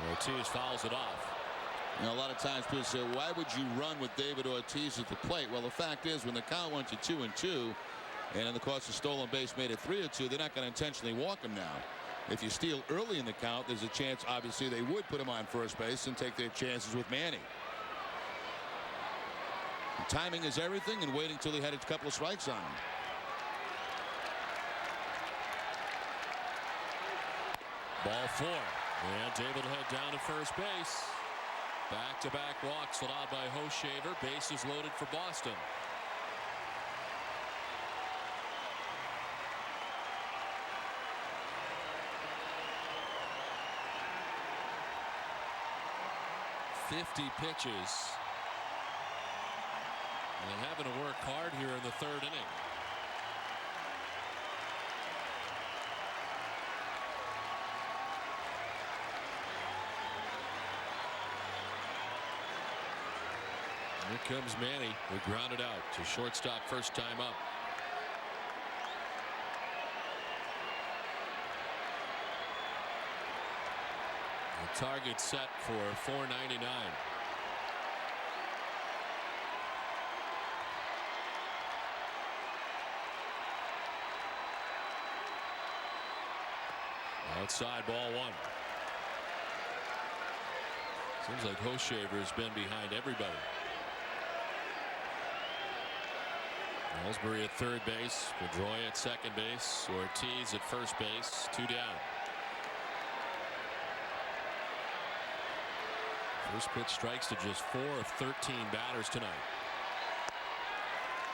Speaker 1: Ortiz fouls it off.
Speaker 2: You know, a lot of times people say, why would you run with David Ortiz at the plate? Well, the fact is, when the count went to 2-2, and in the course of stolen base made it 3-2, they're not going to intentionally walk him now. If you steal early in the count, there's a chance, obviously, they would put him on first base and take their chances with Manny. And timing is everything, and waiting till he had a couple of strikes on him.
Speaker 1: Ball 4. And David will head down to first base. Back-to-back walks allowed by Hochevar. Bases loaded for Boston. .50 pitches. And having to work hard here in the 3rd inning. Here comes Manny. We grounded out to shortstop first time up. The target set for .499. Outside, ball 1. Seems like Hochevar has been behind everybody. Ellsbury at third base, Pedroia at second base, Ortiz at first base, 2 down. First pitch strikes to just 4 of 13 batters tonight.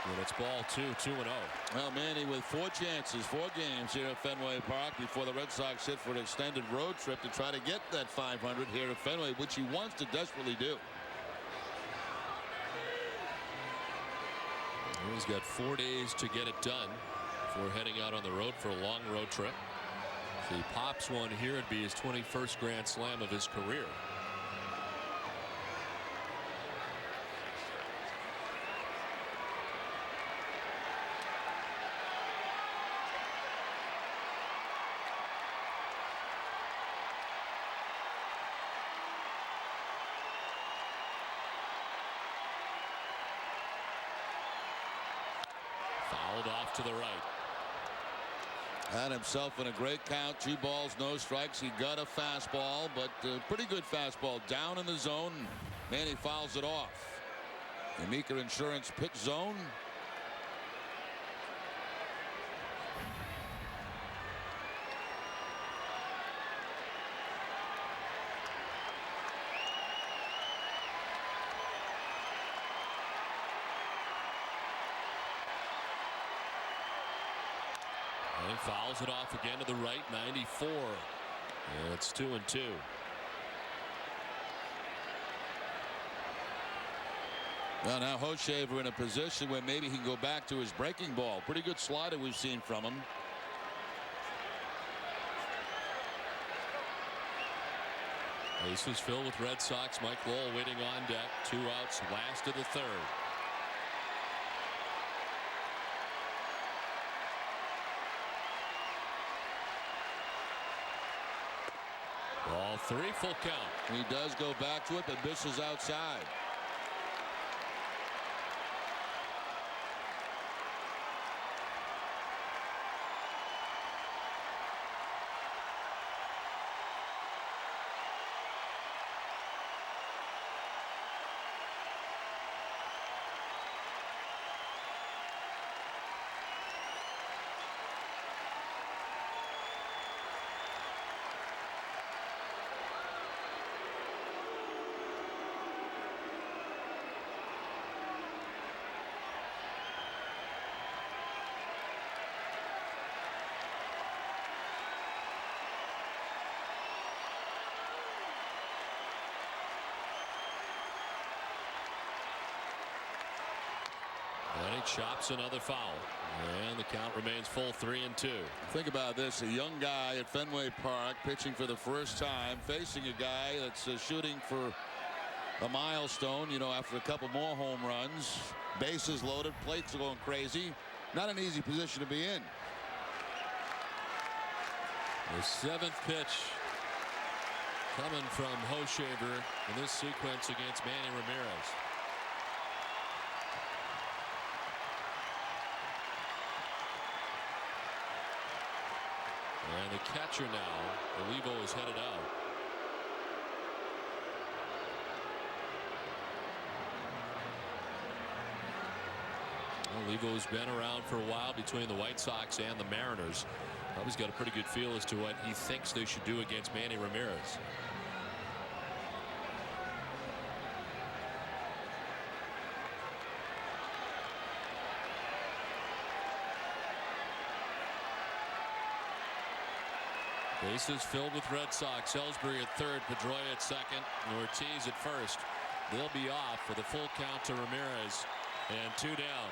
Speaker 1: And it's ball 2, 2-0.
Speaker 2: Well, Manny with 4 chances, 4 games here at Fenway Park before the Red Sox hit for an extended road trip to try to get that 500 here at Fenway, which he wants to desperately do.
Speaker 1: He's got 4 days to get it done before heading out on the road for a long road trip. If he pops one here, it'd be his 21st Grand Slam of his career. Fouled off to the right.
Speaker 2: Had himself in a great count. 2 balls, no strikes. He got a fastball, but a pretty good fastball down in the zone. Manny fouls it off. The Meeker Insurance pitch zone.
Speaker 1: And he fouls it off again to the right, 94. And it's 2-2.
Speaker 2: Well, now Hochevar in a position where maybe he can go back to his breaking ball. Pretty good slider we've seen from him.
Speaker 1: Bases filled with Red Sox. Mike Lowell waiting on deck. 2 outs, last of the 3rd. Ball 3, full count.
Speaker 2: He does go back to it, but misses outside.
Speaker 1: And he chops another foul. And the count remains full, 3-2.
Speaker 2: Think about this. A young guy at Fenway Park pitching for the first time, facing a guy that's shooting for a milestone, you know, after a couple more home runs. Bases loaded, plates are going crazy. Not an easy position to be in.
Speaker 1: The 7th pitch coming from Hochevar in this sequence against Manny Ramirez. And the catcher now, Olivo, is headed out. Olivo's been around for a while between the White Sox and the Mariners. He's got a pretty good feel as to what he thinks they should do against Manny Ramirez. Bases filled with Red Sox. Ellsbury at third, Pedroia at second, and Ortiz at first. They'll be off for the full count to Ramirez, and 2 down.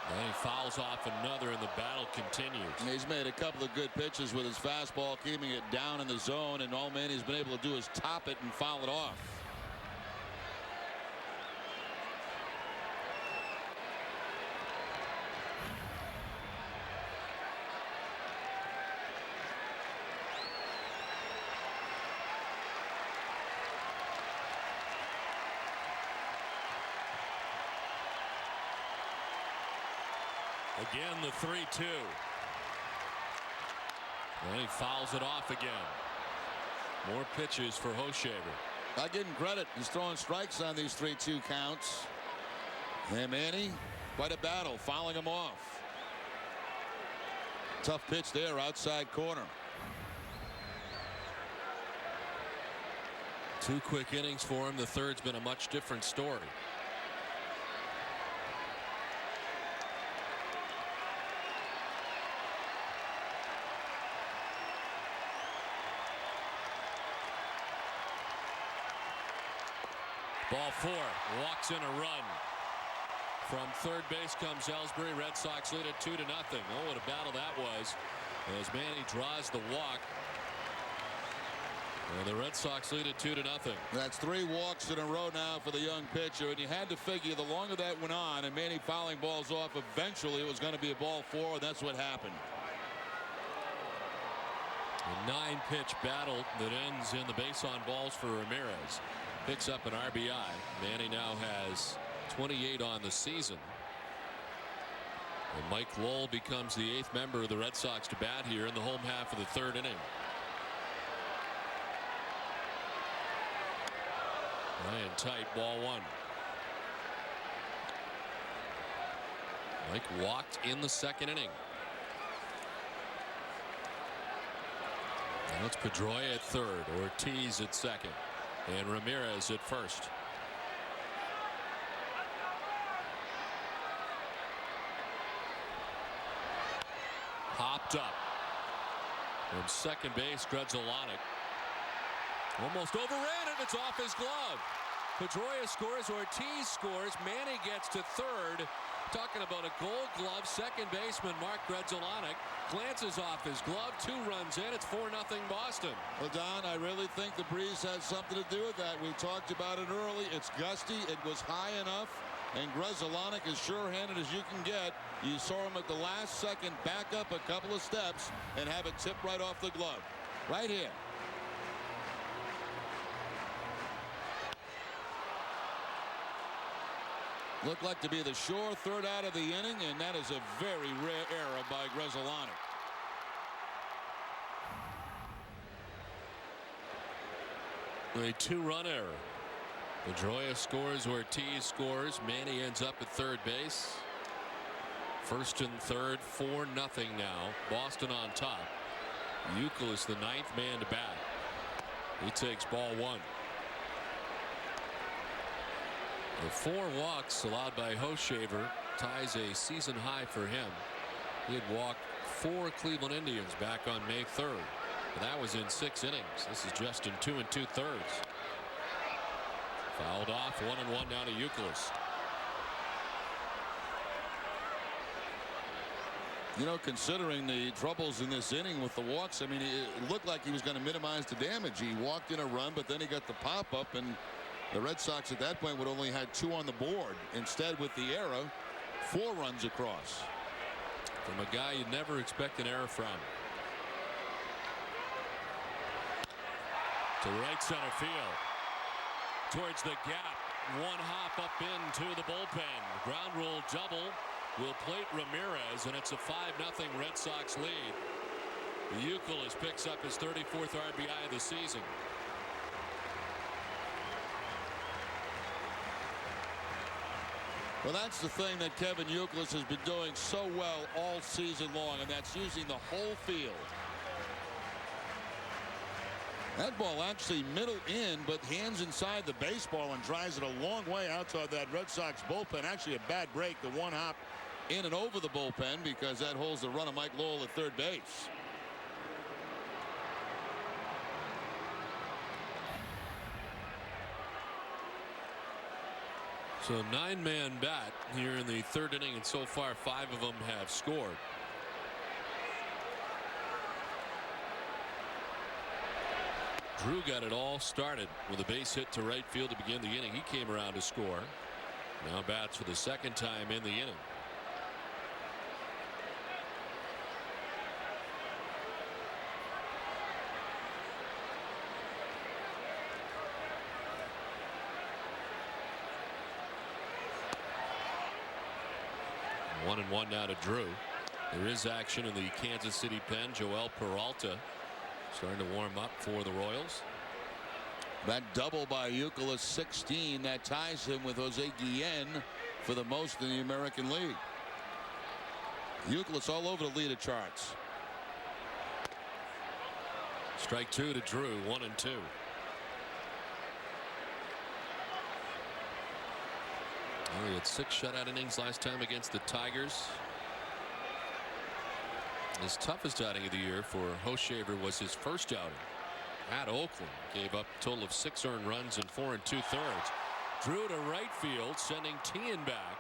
Speaker 1: And he fouls off another, and the battle continues.
Speaker 2: He's made a couple of good pitches with his fastball, keeping it down in the zone, and all Manny's been able to do is top it and foul it off.
Speaker 1: Again, the 3-2. And he fouls it off again. More pitches for Hochevar.
Speaker 2: I give him credit. He's throwing strikes on these 3-2 counts. And Manny, quite a battle, fouling him off. Tough pitch there, outside corner.
Speaker 1: 2 quick innings for him. The third's been a much different story. Ball 4, walks in a run. From third base comes Ellsbury. Red Sox lead it 2-0. Oh, what a battle that was as Manny draws the walk. And the Red Sox lead it 2-0.
Speaker 2: That's 3 walks in a row now for the young pitcher, and you had to figure the longer that went on and Manny fouling balls off, eventually it was going to be a ball 4, and that's what happened.
Speaker 1: A 9-pitch battle that ends in the base on balls for Ramirez. Picks up an RBI. Manny now has 28 on the season. And Mike Lowell becomes the 8th member of the Red Sox to bat here in the home half of the 3rd inning. Ryan tight, ball 1. Mike walked in the 2nd inning. Now it's Pedroia at third, Ortiz at second, and Ramirez at first. Hopped up. From second base, Grudzielanek almost overran it. It's off his glove. Pedroia scores, Ortiz scores, Manny gets to third. Talking about a Gold Glove, second baseman Mark Grudzielanek glances off his glove. 2 runs in. It's 4-0 Boston.
Speaker 2: Well, Don, I really think the breeze had something to do with that. We talked about it early. It's gusty. It was high enough. And Grudzielanek is sure-handed as you can get. You saw him at the last second back up a couple of steps and have it tip right off the glove. Right here. Looked like to be the sure third out of the inning, and that is a very rare error by Grudzielanek.
Speaker 1: A 2-run error. Pedroia scores, Ortiz scores. Manny ends up at third base. First and third, 4-0 now. Boston on top. Youkilis, the 9th man to bat. He takes ball 1. The 4 walks allowed by Hochevar ties a season high for him. He had walked 4 Cleveland Indians back on May 3rd. But that was in 6 innings. This is just in 2 2/3. Fouled off, 1-1 now to Youkilis.
Speaker 2: You know, considering the troubles in this inning with the walks, I mean, it looked like he was going to minimize the damage. He walked in a run, but then he got the pop up, and the Red Sox at that point would only had 2 on the board. Instead, with the error, 4 runs across.
Speaker 1: From a guy you'd never expect an error from. To right center field. Towards the gap. 1 hop up into the bullpen. Ground rule double will plate Ramirez, and it's a 5-0 Red Sox lead. Youkilis picks up his 34th RBI of the season.
Speaker 2: Well, that's the thing that Kevin Youkilis has been doing so well all season long, and that's using the whole field. That ball actually middle in, but hands inside the baseball and drives it a long way outside that Red Sox bullpen. Actually a bad break, the 1 hop in and over the bullpen, because that holds the run of Mike Lowell at third base.
Speaker 1: So 9-man bat here in the 3rd inning, and so far 5 of them have scored. Drew got it all started with a base hit to right field to begin the inning. He came around to score. Now bats for the 2nd time in the inning. One and one now to Drew. There is action in the Kansas City pen. Joel Peralta starting to warm up for the Royals.
Speaker 2: That double by Youkilis, 16, that ties him with Jose Guillen for the most in the American League. Youkilis all over the leader charts.
Speaker 1: Strike 2 to Drew, 1 and 2. He had 6 shutout innings last time against the Tigers. His toughest outing of the year for Hoshaver was his first outing at Oakland. Gave up a total of 6 earned runs in 4 2/3. Drew to right field, sending Tien back.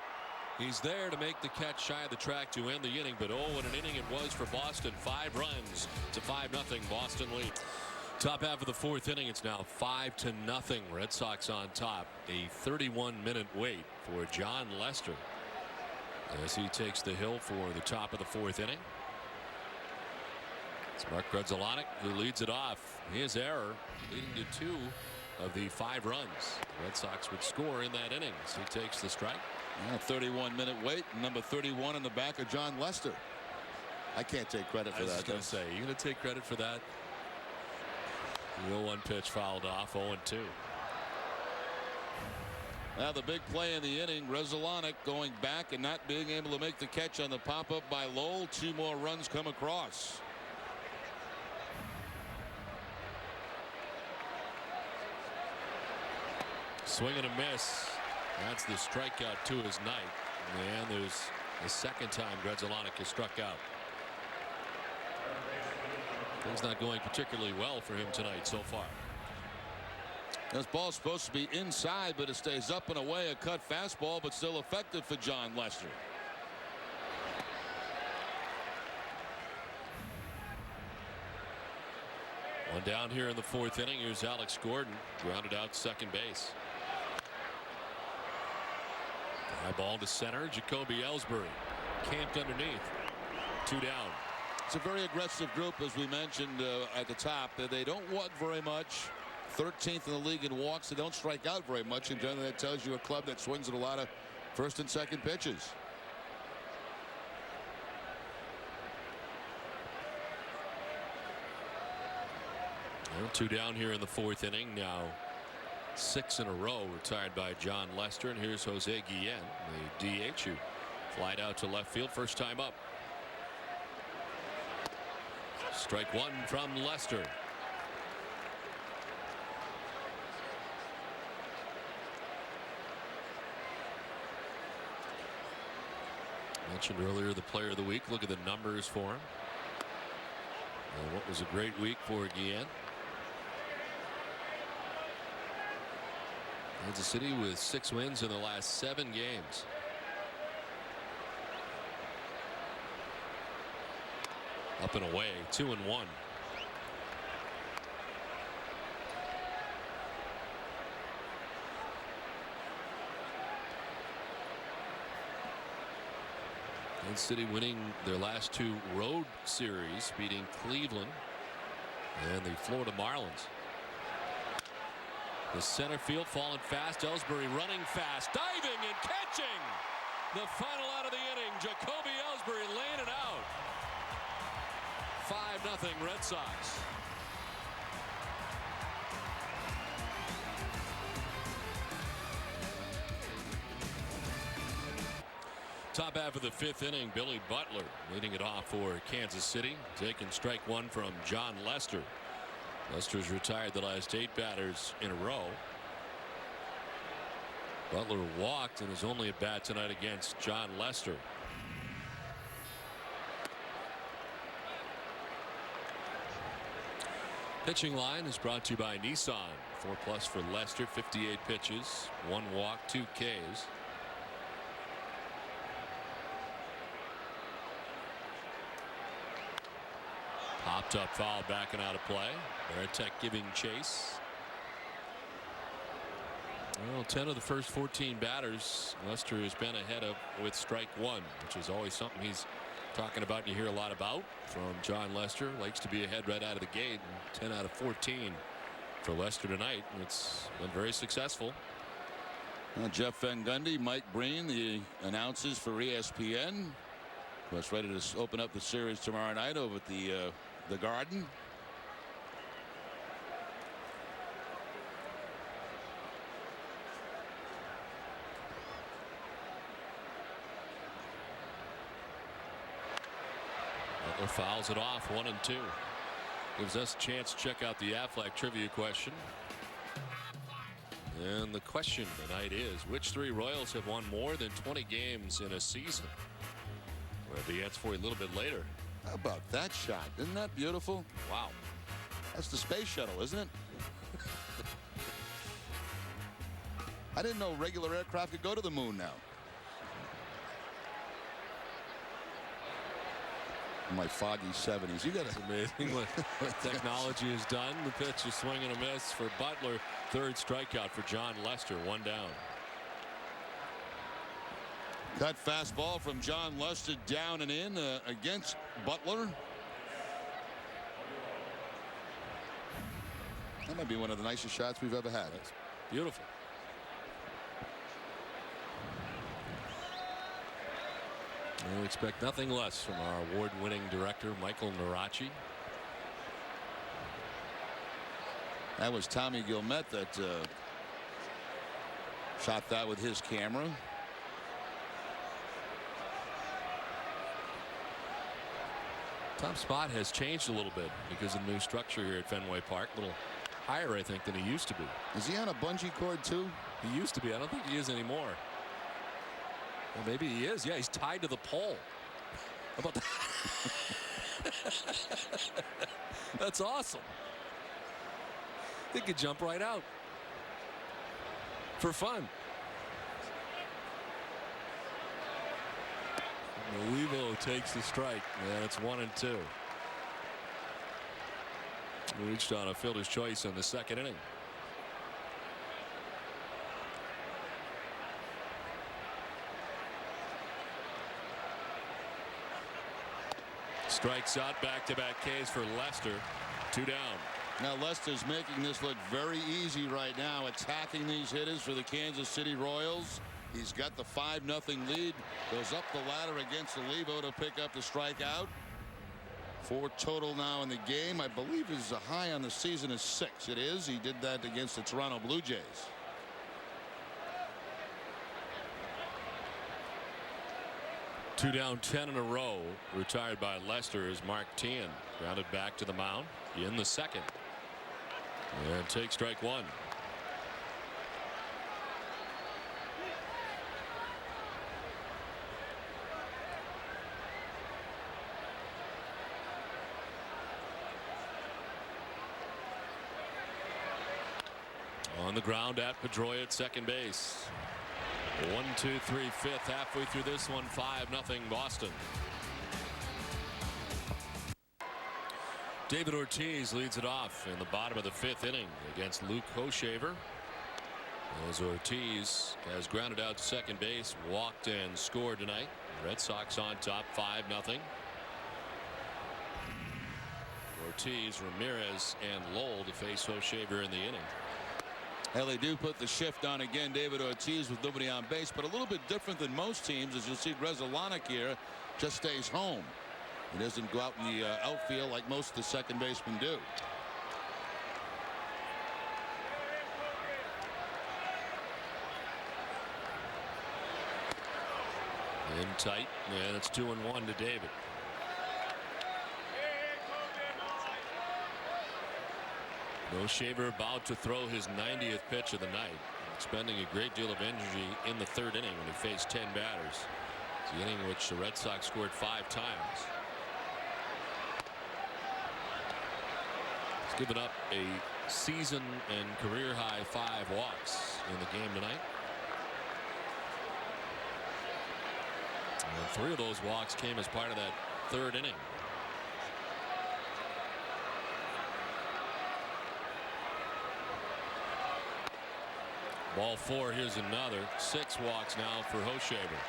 Speaker 1: He's there to make the catch shy of the track to end the inning, but oh, what an inning it was for Boston. 5 runs to 5-0 Boston lead. Top half of the 4th inning, it's now 5-0 Red Sox on top. A 31-minute wait for John Lester as he takes the hill for the top of the 4th inning. It's Mark Grudzielanek who leads it off. His error leading to 2 of the 5 runs the Red Sox would score in that inning. So he takes the strike.
Speaker 2: 31-minute wait. Number 31 in the back of John Lester. I can't take credit for that.
Speaker 1: I was going to say, you going to take credit for that? The 0-1 pitch fouled off. 0-2.
Speaker 2: Now the big play in the inning, Grudzielanek going back and not being able to make the catch on the pop-up by Lowell. 2 more runs come across.
Speaker 1: Swing and a miss. That's the strikeout to his night. And there's the 2nd time Grudzielanek has struck out. Things not going particularly well for him tonight so far.
Speaker 2: This ball's supposed to be inside, but it stays up and away. A cut fastball, but still effective for John Lester.
Speaker 1: One down here in the 4th inning. Here's Alex Gordon, grounded out second base. High ball to center. Jacoby Ellsbury camped underneath. 2 down.
Speaker 2: It's a very aggressive group, as we mentioned at the top. They don't walk very much. 13th in the league in walks. They don't strike out very much, and generally that tells you a club that swings at a lot of 1st and 2nd pitches.
Speaker 1: Well, 2 down here in the 4th inning. Now 6 in a row retired by John Lester, and here's Jose Guillen, the DH, who flied out to left field first time up. Strike 1 from Lester. Mentioned earlier the player of the week. Look at the numbers for him. And what was a great week for Guillen. Kansas City with 6 wins in the last 7 games. Up and away, 2-1. Kansas City winning their last 2 road series, beating Cleveland and the Florida Marlins. The center field falling fast. Ellsbury running fast, diving and catching. The final out of the inning, Jacoby Ellsbury laying it out. 5-0 Red Sox. Top half of the 5th inning, Billy Butler leading it off for Kansas City, taking strike 1 from John Lester. Lester's retired the last 8 batters in a row. Butler walked and is only at bat tonight against John Lester. Pitching line is brought to you by Nissan. 4+ for Lester, 58 pitches, 1 walk, 2 Ks. Popped up foul, backing out of play. Varitek giving chase. Well, 10 of the first 14 batters Lester has been ahead of with strike 1, which is always something he's talking about and you hear a lot about from John Lester. Likes to be ahead right out of the gate, and 10 out of 14 for Lester tonight. It's been very successful.
Speaker 2: Jeff Van Gundy, Mike Breen, the announcers for ESPN. Of course, ready to open up the series tomorrow night over at the Garden.
Speaker 1: Butler fouls it off, 1-2. Gives us a chance to check out the Aflac trivia question. And the question tonight is, which 3 Royals have won more than 20 games in a season? We'll have the answer for you a little bit later.
Speaker 2: How about that shot? Isn't that beautiful?
Speaker 1: Wow.
Speaker 2: That's the space shuttle, isn't it? I didn't know regular aircraft could go to the moon now. In my foggy 70s. You got
Speaker 1: It's amazing what technology has done. The pitch is swing and a miss for Butler. 3rd strikeout for John Lester. 1 down.
Speaker 2: Cut fastball from John Lester down and in against Butler. That might be one of the nicest shots we've ever had.
Speaker 1: That's beautiful. We expect nothing less from our award-winning director, Michael Narachi.
Speaker 2: That was Tommy Guillemette that shot that with his camera.
Speaker 1: Top spot has changed a little bit because of the new structure here at Fenway Park. A little higher, I think, than he used to be.
Speaker 2: Is he on a bungee cord too?
Speaker 1: He used to be. I don't think he is anymore. Well, maybe he is. Yeah, he's tied to the pole. How about that? That's awesome. He could jump right out for fun. Olivo takes the strike. Yeah, it's 1-2. We reached on a fielder's choice in the 2nd inning. Strikes out, back-to-back Ks for Lester. 2 down.
Speaker 2: Now Lester's making this look very easy right now, attacking these hitters for the Kansas City Royals. He's got the 5-0 lead. Goes up the ladder against Olivo to pick up the strikeout. 4 total now in the game. I believe his high on the season is 6. It is. He did that against the Toronto Blue Jays.
Speaker 1: Two down, 10 in a row. Retired by Lester is Mark Teahen. Grounded back to the mound in the 2nd. And take strike 1. On the ground at Pedroia at second base. 1, 2, 3, 5th. Halfway through this one, 5-0 Boston. David Ortiz leads it off in the bottom of the 5th inning against Luke Hochevar. As Ortiz has grounded out to second base, walked and scored tonight. Red Sox on top 5-0. Ortiz, Ramirez, and Lowell to face Hochevar in the inning.
Speaker 2: Well, they do put the shift on again. David Ortiz with nobody on base, but a little bit different than most teams. As you'll see, Grzelcyk here just stays home. He doesn't go out in the outfield like most of the second basemen do.
Speaker 1: In tight, and it's 2-1 to David. Hochevar about to throw his 90th pitch of the night, expending a great deal of energy in the 3rd inning when he faced 10 batters. It's the inning in which the Red Sox scored 5 times. He's given up a season and career high 5 walks in the game tonight. And 3 of those walks came as part of that 3rd inning. Ball 4. Here's another. 6 walks now for Hochevar.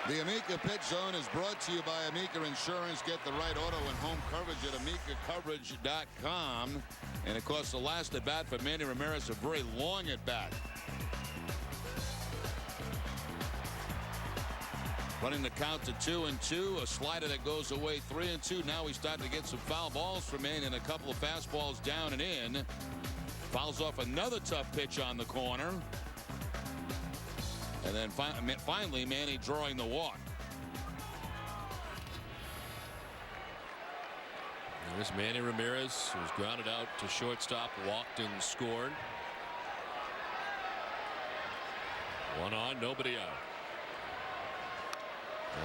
Speaker 2: The Amica Pitch Zone is brought to you by Amica Insurance. Get the right auto and home coverage at AmicaCoverage.com. And of course, the last at bat for Manny Ramirez, a very long at bat. Running the count to 2-2. A slider that goes away 3-2. Now he's starting to get some foul balls from Manny and a couple of fastballs down and in. Fouls off another tough pitch on the corner. And then finally Manny drawing the walk.
Speaker 1: There's Manny Ramirez, who's grounded out to shortstop, walked and scored. 1 on, nobody out.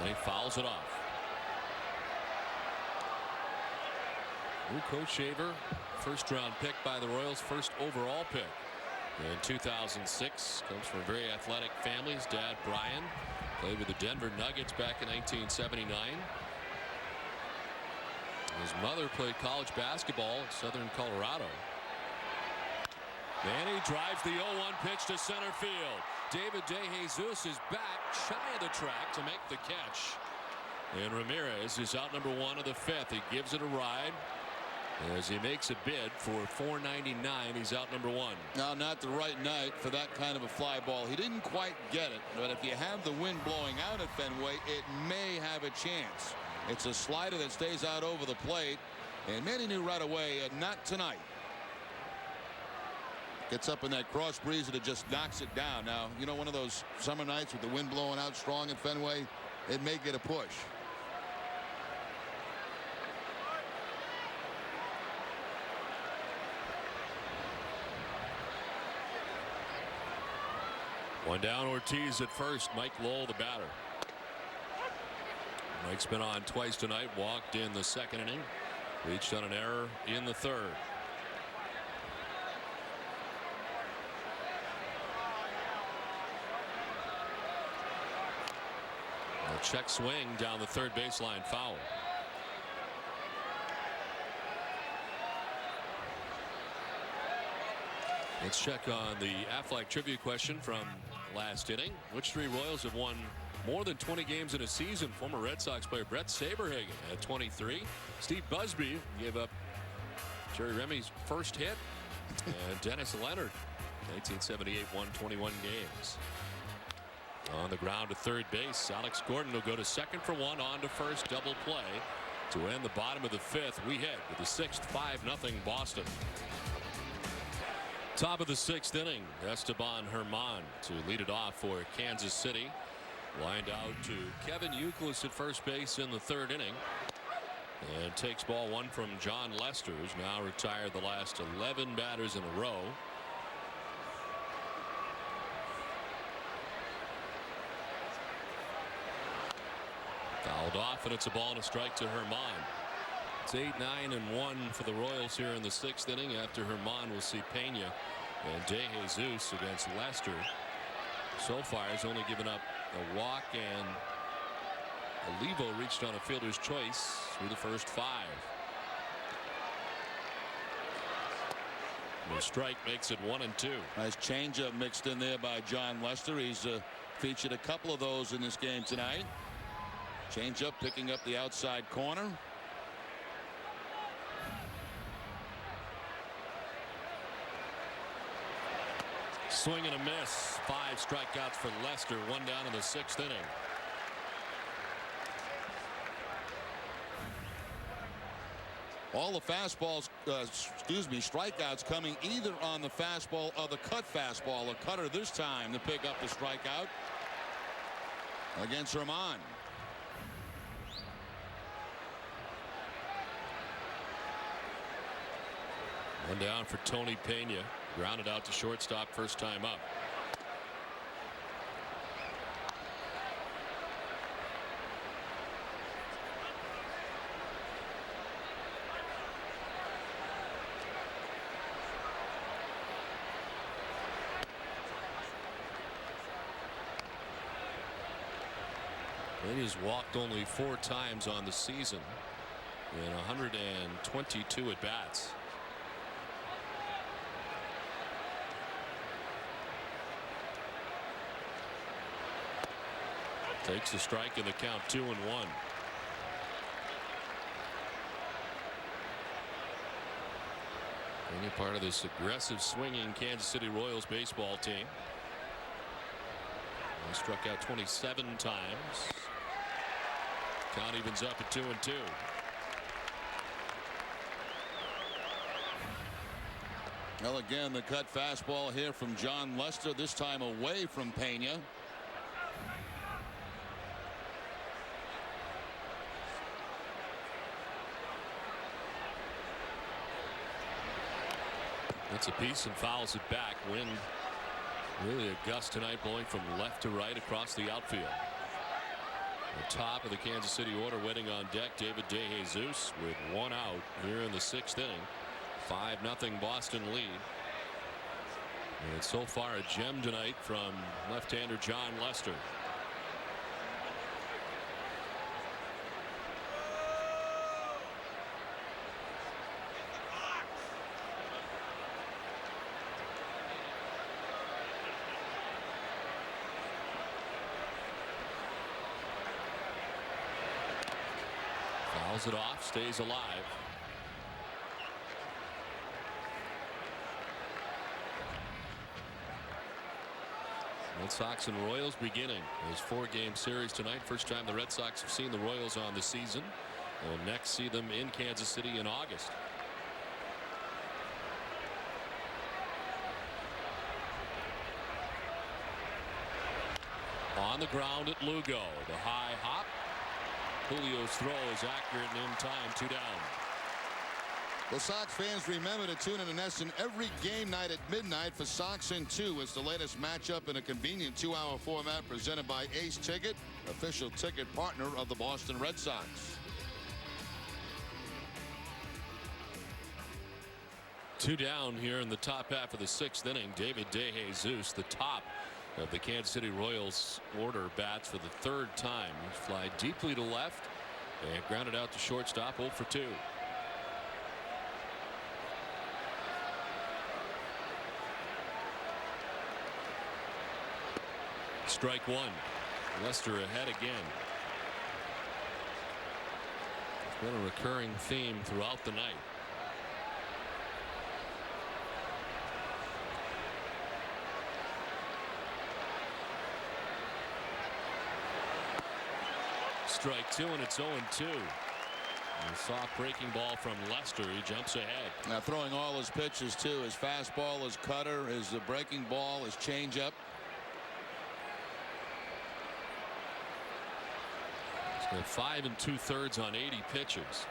Speaker 1: And he fouls it off. Luke Hochevar, 1st-round pick by the Royals, 1st overall pick in 2006. Comes from a very athletic family. His dad, Brian, played with the Denver Nuggets back in 1979. His mother played college basketball in Southern Colorado. Manny drives the 0-1 pitch to center field. David DeJesus is back shy of the track to make the catch. And Ramirez is out number 1 of the 5th. He gives it a ride as he makes a bid for $4.99. He's out number 1.
Speaker 2: Now, not the right night for that kind of a fly ball. He didn't quite get it, but if you have the wind blowing out at Fenway, it may have a chance. It's a slider that stays out over the plate, and Manny knew right away, not tonight. Gets up in that cross breeze and it just knocks it down. Now, you know, one of those summer nights with the wind blowing out strong at Fenway, it may get a push.
Speaker 1: One down, Ortiz at first. Mike Lowell, the batter. Mike's been on twice tonight. Walked in the 2nd inning. Reached on an error in the 3rd. A check swing down the 3rd baseline, foul. Let's check on the Aflac trivia question from last inning. Which 3 Royals have won more than 20 games in a season? Former Red Sox player Brett Saberhagen at 23. Steve Busby gave up Jerry Remy's first hit. And Dennis Leonard, 1978, won 21 games. On the ground to 3rd base, Alex Gordon will go to 2nd for 1, on to 1st, double play to end the bottom of the 5th. We head to the 6th, 5-0 Boston. Top of the 6th inning, Esteban Herman to lead it off for Kansas City. Lined out to Kevin Youkilis at first base in the 3rd inning. And takes ball 1 from John Lester, who's now retired the last 11 batters in a row. Fouled off, and it's a ball and a strike to Herman. It's 8-9-1 for the Royals here in the 6th inning. After Herman, we'll see Pena and DeJesus against Lester. So far, he's only given up a walk, and Olivo reached on a fielder's choice through the first 5. And the strike makes it 1-2.
Speaker 2: Nice changeup mixed in there by Jon Lester. He's featured a couple of those in this game tonight. Changeup picking up the outside corner.
Speaker 1: Swing and a miss. 5 strikeouts for Lester. 1 down in the 6th inning.
Speaker 2: All the fastballs, strikeouts coming either on the fastball or the cut fastball. A cutter this time to pick up the strikeout against Germán.
Speaker 1: One down for Tony Pena. Grounded out to shortstop first time up. Pena's walked only 4 times on the season in 122 at bats. Takes a strike in the count. 2-1. Any part of this aggressive swinging Kansas City Royals baseball team. They struck out 27 times. Count evens up at 2-2.
Speaker 2: Well, again, the cut fastball here from Jon Lester, this time away from Pena.
Speaker 1: It's a piece and fouls it back. Wind really a gust tonight, blowing from left to right across the outfield. The top of the Kansas City order waiting on deck. David DeJesus with 1 out here in the 6th inning. 5-0 Boston lead. And so far a gem tonight from left-hander Jon Lester. Fouls it off, stays alive. Red Sox and Royals beginning this 4-game series tonight. First time the Red Sox have seen the Royals on the season. They'll next see them in Kansas City in August. On the ground at Lugo. The high hop. Julio's throw is accurate and in time. 2 down.
Speaker 2: Well, Sox fans, remember to tune in to NESN every game night at midnight for Sox in 2. It's the latest matchup in a convenient 2-hour format presented by Ace Ticket, official ticket partner of the Boston Red Sox.
Speaker 1: Two down here in the top half of the 6th inning. David DeJesus, the top of the Kansas City Royals order, bats for the 3rd time. He fly deeply to left and grounded out to shortstop. 0 for 2. Strike 1. Lester ahead again. It's been a recurring theme throughout the night. Strike 2 and it's 0-2. A soft breaking ball from Lester. He jumps ahead.
Speaker 2: Now throwing all his pitches too. His fastball, his cutter, his breaking ball, his changeup.
Speaker 1: He's got 5 2/3 on 80 pitches.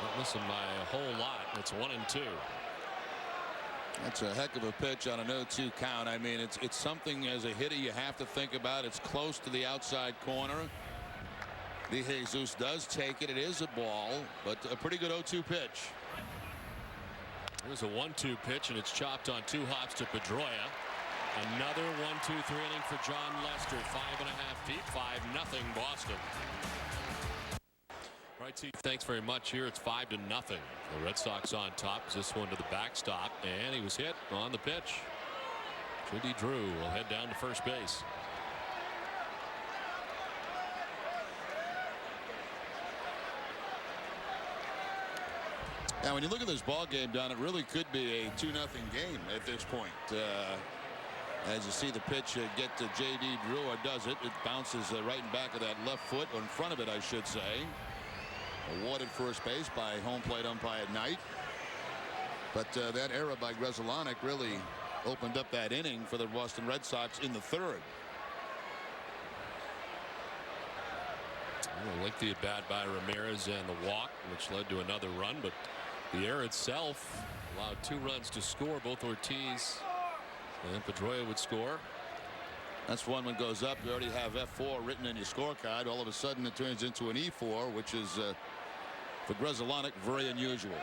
Speaker 1: Not missing by a whole lot. It's 1-2.
Speaker 2: That's a heck of a pitch on an 0-2 count. I mean, it's something as a hitter you have to think about. It's close to the outside corner. DeJesus does take it. It is a ball, but a pretty good 0-2 pitch.
Speaker 1: Here's a 1-2 pitch, and it's chopped on 2 hops to Pedroia. Another 1-2-3 inning for Jon Lester. 5.5 feet, 5-0 Boston. right, Steve, thanks very much. Here it's 5-0. The Red Sox on top. This one to the backstop, and he was hit on the pitch. J.D. Drew will head down to first base.
Speaker 2: Now, when you look at this ball game, Don, it really could be a 2-0 game at this point. As you see the pitch get to J.D. Drew, or does it? It bounces right in back of that left foot, or in front of it, I should say. Awarded first base by home plate umpire Knight. But that error by Grzelcyk really opened up that inning for the Boston Red Sox in the third.
Speaker 1: A lengthy at bat by Ramirez and the walk, which led to another run, but the error itself allowed 2 runs to score. Both Ortiz and Pedroia would score.
Speaker 2: That's one that goes up. You already have F4 written in your scorecard. All of a sudden it turns into an E4, which is for Grzelcyk very unusual.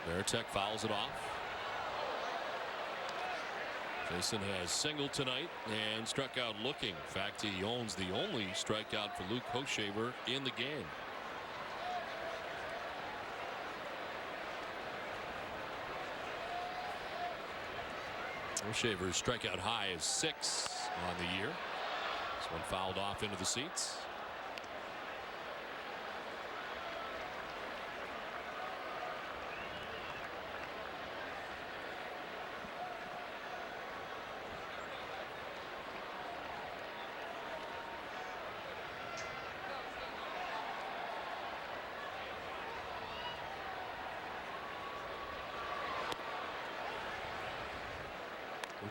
Speaker 1: Varitek fouls it off. Jason has singled tonight and struck out looking. In fact, he owns the only strikeout for Luke Hochevar in the game. Hochevar's strikeout high is 6 on the year. This one fouled off into the seats.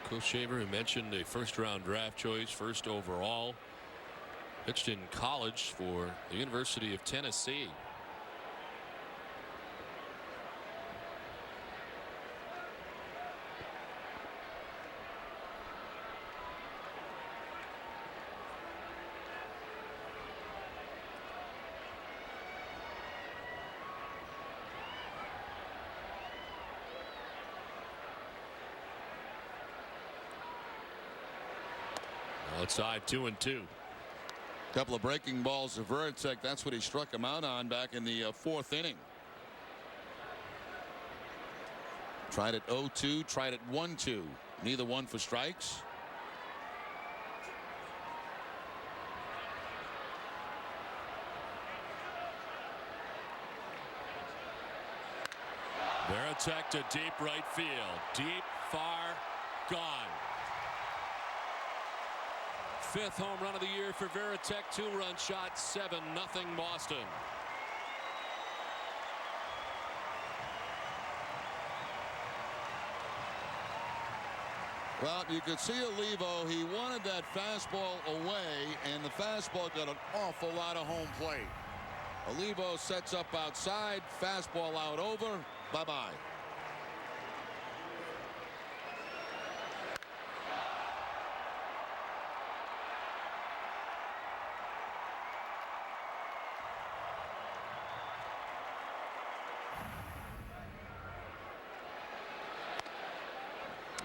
Speaker 1: Hochevar, who mentioned a first-round draft choice, first overall, pitched in college for the University of Tennessee. Outside 2-2.
Speaker 2: Couple of breaking balls to Varitek. That's what he struck him out on back in the 4th inning. Tried at 0-2, tried at 1-2. Neither one for strikes.
Speaker 1: Varitek to deep right field. Deep, far, gone. 5th home run of the year for Varitek. 2-run shot, 7-0 Boston.
Speaker 2: Well, you could see Olivo. He wanted that fastball away, and the fastball got an awful lot of home plate. Olivo sets up outside, fastball out over. Bye-bye.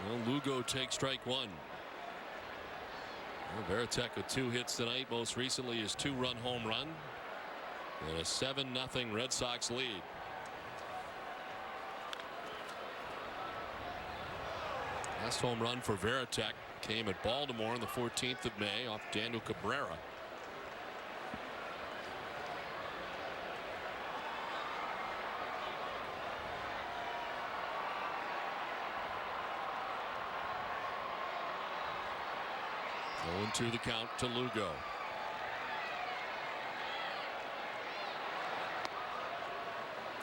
Speaker 1: Well, Lugo takes strike 1. Well, Varitek with 2 hits tonight. Most recently his 2-run home run. And a 7-0 Red Sox lead. Last home run for Varitek came at Baltimore on the 14th of May off Daniel Cabrera. To the count to Lugo.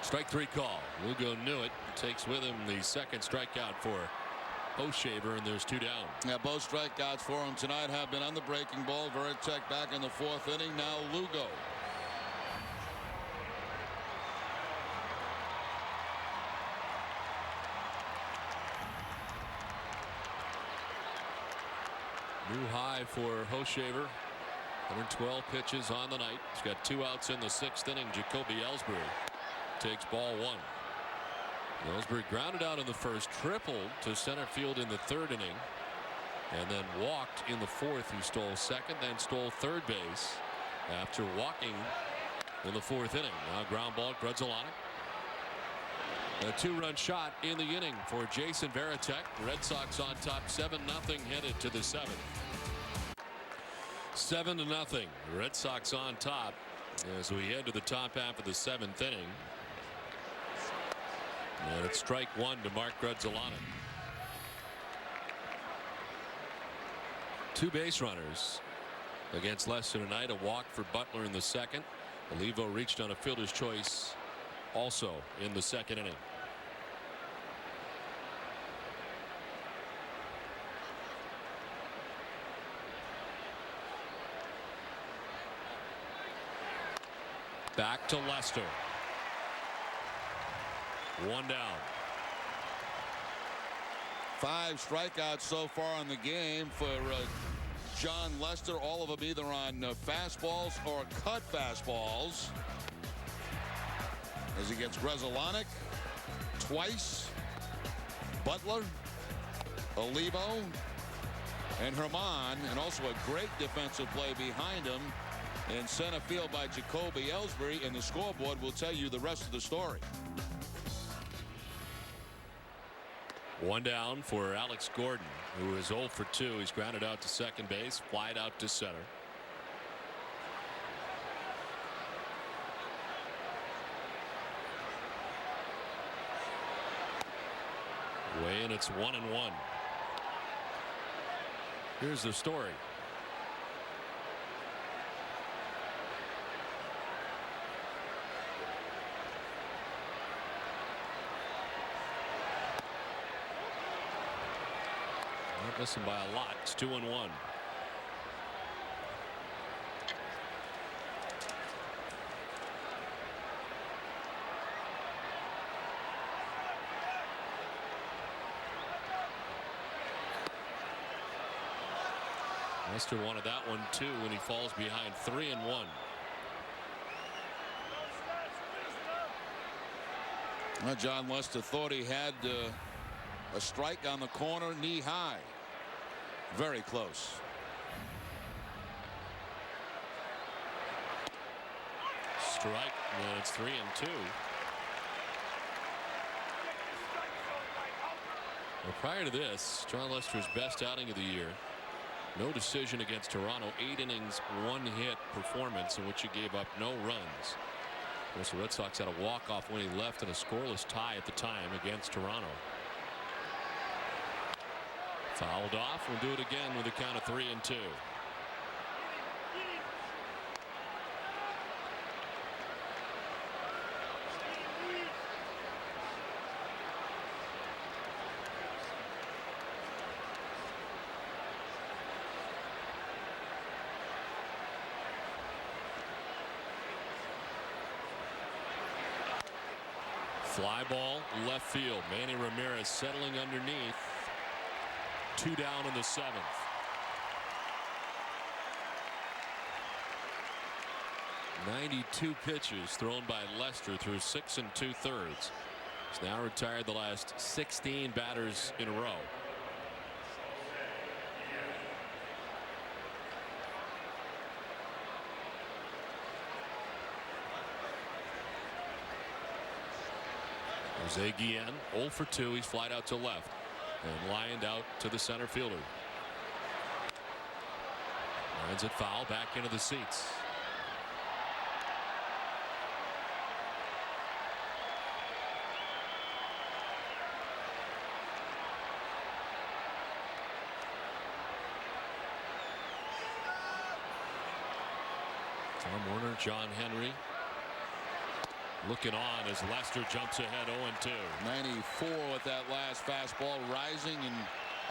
Speaker 1: Strike 3 call. Lugo knew it. Takes with him the 2nd strikeout for Hochevar, and there's 2 down.
Speaker 2: Yeah, both strikeouts for him tonight have been on the breaking ball. Varitek back in the 4th inning. Now Lugo.
Speaker 1: New high for Hochevar. 112 pitches on the night. He's got 2 outs in the 6th inning. Jacoby Ellsbury takes ball 1. Ellsbury grounded out in the 1st, tripled to center field in the 3rd inning, and then walked in the 4th. He stole 2nd, then stole 3rd base, after walking in the 4th inning. Now ground ball, Grudzielanek. A 2-run shot in the inning for Jason Varitek. Red Sox on top 7-0 headed to the 7th. 7-0. Red Sox on top as we head to the top half of the 7th inning. And it's strike 1 to Mark Grudzielanek. 2 base runners against Lester tonight. A walk for Butler in the 2nd. Olivo reached on a fielder's choice also in the 2nd inning. Back to Lester. 1 down.
Speaker 2: 5 strikeouts so far in the game for John Lester, all of them either on fastballs or cut fastballs. As he gets Grudzielanek twice, Butler, Olivo, and Herman, and also a great defensive play behind him in center field by Jacoby Ellsbury, and the scoreboard will tell you the rest of the story.
Speaker 1: 1 down for Alex Gordon, who is 0 for 2. He's grounded out to second base, flied out to center. Way in, it's 1-1. Here's the story. Not missing by a lot. It's 2-1. Lester wanted that one too when he falls behind 3-1.
Speaker 2: Well, John Lester thought he had a strike on the corner, knee high. Very close.
Speaker 1: Strike, and it's 3-2. Well, prior to this, John Lester's best outing of the year. No decision against Toronto. 8 innings, 1 hit performance in which he gave up no runs. Of course, the Red Sox had a walk-off when he left and a scoreless tie at the time against Toronto. Fouled off. We'll do it again with a count of 3-2. Fly ball left field. Manny Ramirez settling underneath. 2 down in the 7th. .92 pitches thrown by Lester through 6 2/3. He's now retired the last 16 batters in a row. Jose Guillen 0 for 2. He's flied out to left and lined out to the center fielder. Lines it foul back into the seats. Tom Werner, John Henry looking on as Lester jumps ahead 0-2.
Speaker 2: 94 with that last fastball, rising and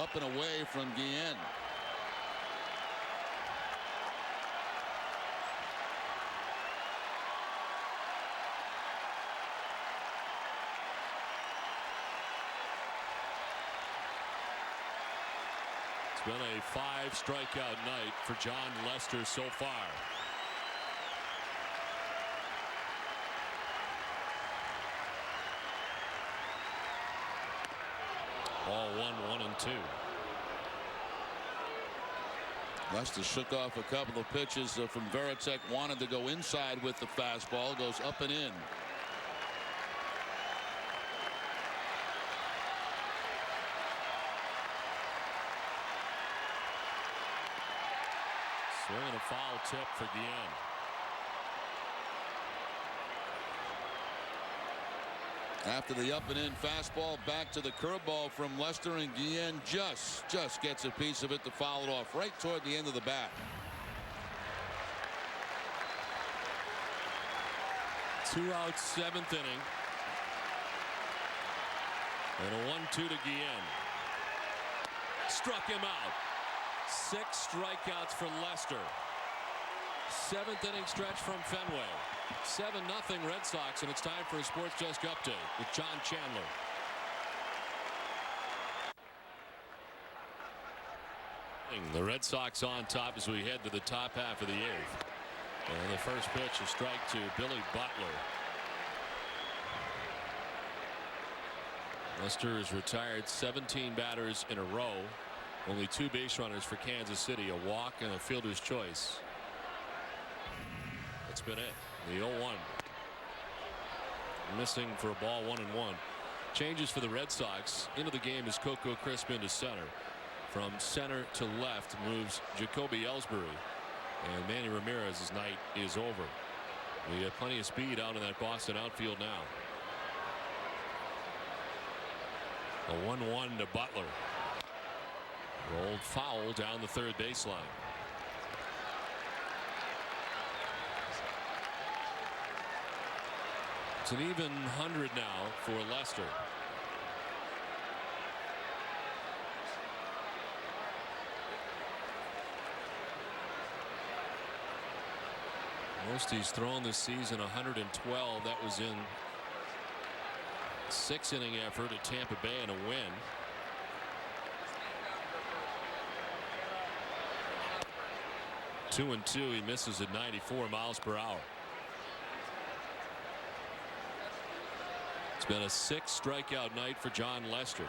Speaker 2: up and away from Guillen.
Speaker 1: It's been a 5 strikeout night for John Lester so far. Ball 1, 1-2.
Speaker 2: Lester shook off a couple of pitches from Varitek. Wanted to go inside with the fastball. Goes up and in.
Speaker 1: Swing and a foul tip for Guillen.
Speaker 2: After the up and in fastball, back to the curveball from Lester, and Guillen just gets a piece of it to foul it off right toward the end of the bat.
Speaker 1: Two outs, seventh inning. And a 1-2 to Guillen. Struck him out. 6 strikeouts for Lester. Seventh inning stretch from Fenway. 7-0 Red Sox, and it's time for a Sports Desk update with John Chandler. The Red Sox on top as we head to the top half of the 8th. And the first pitch, a strike to Billy Butler. Lester has retired 17 batters in a row. Only 2 base runners for Kansas City, a walk and a fielder's choice. That's been it. The 0-1. Missing for a ball, 1-1. Changes for the Red Sox. Into the game is Coco Crispin to center. From center to left moves Jacoby Ellsbury. And Manny Ramirez's night is over. We have plenty of speed out in that Boston outfield now. A 1-1 to Butler. Rolled foul down the third baseline. It's an even 100 now for Lester. Most he's thrown this season, 112. That was in 6-inning effort at Tampa Bay and a win. Two and 2. He misses at 94 miles per hour. It's been a 6 strikeout night for John Lester.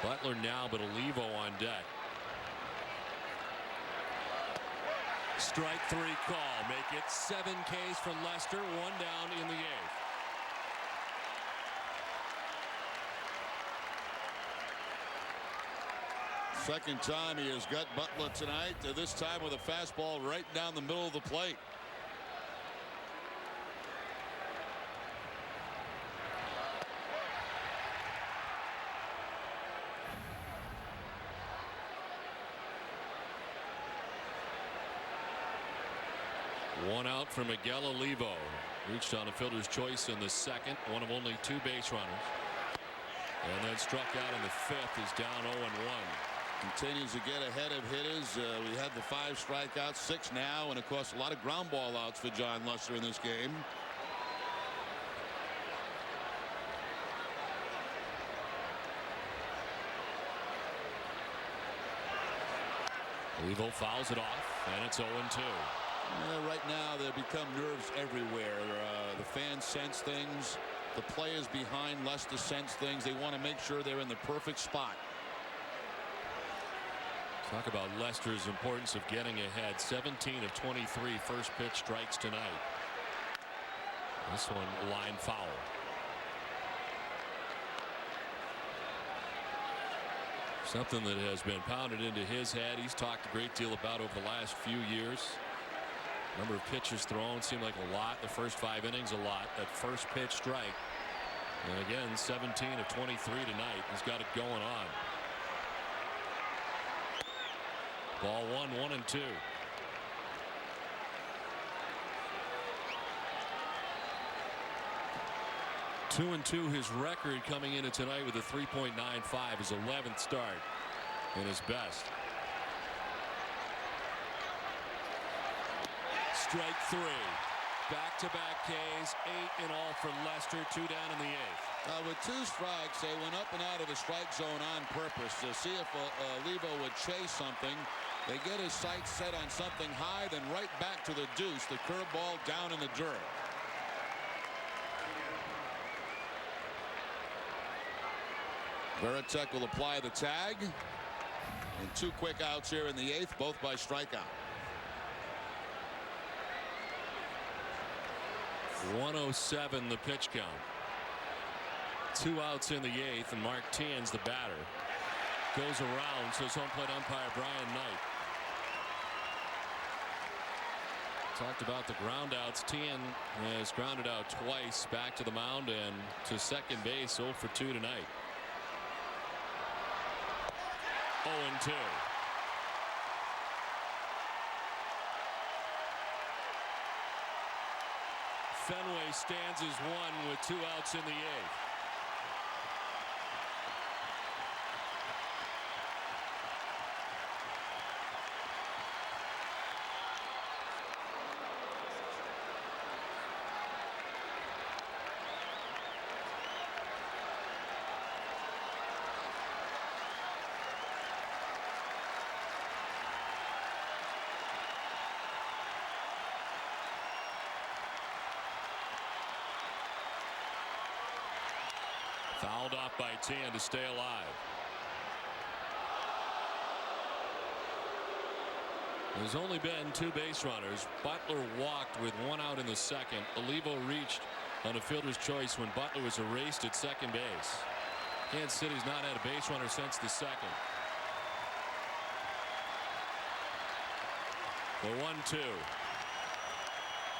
Speaker 1: Butler now, but Olivo on deck. Strike 3 call. Make it 7 Ks from Lester. 1 down in the 8th.
Speaker 2: Second time he has got Butler tonight. This time with a fastball right down the middle of the plate.
Speaker 1: One out for Miguel Olivo. Reached on a fielder's choice in the second. One of only 2 base runners. And then struck out in the 5th. Is down 0-1.
Speaker 2: Continues to get ahead of hitters. We had the 5 strikeouts, 6 now, and of course a lot of ground ball outs for John Lester in this game.
Speaker 1: Olivo fouls it off, and it's 0-2.
Speaker 2: Right now there become nerves everywhere. The fans sense things. The players behind Lester sense things. They want to make sure they're in the perfect spot.
Speaker 1: Talk about Lester's importance of getting ahead. 17 of 23 first pitch strikes tonight. This one line foul. Something that has been pounded into his head. He's talked a great deal about over the last few years. Number of pitches thrown seemed like a lot. The first 5 innings a lot. That first pitch strike. And again 17 of 23 tonight. He's got it going on. Ball 1, 1-2. Two and 2 his record coming into tonight with a 3.95, his 11th start and his best. Strike 3. Back-to-back Ks, 8 in all for Lester, 2 down in the 8th.
Speaker 2: With 2 strikes, they went up and out of the strike zone on purpose to see if Olivo would chase something. They get his sights set on something high, then right back to the deuce. The curveball down in the dirt. Varitek will apply the tag. And 2 quick outs here in the 8th, both by strikeout.
Speaker 1: 107 the pitch count. 2 outs in the 8th, and Mark Tien's the batter. Goes around, so his home plate umpire Brian Knight. Talked about the ground outs. Tien has grounded out twice back to the mound and to second base. 0 for 2 tonight. 0-2. Fenway stands as one with 2 outs in the 8th. Fouled off by Tien to stay alive. There's only been 2 base runners. Butler walked with 1 out in the 2nd. Olivo reached on a fielder's choice when Butler was erased at second base. Kansas City's not had a base runner since the 2nd. The 1-2.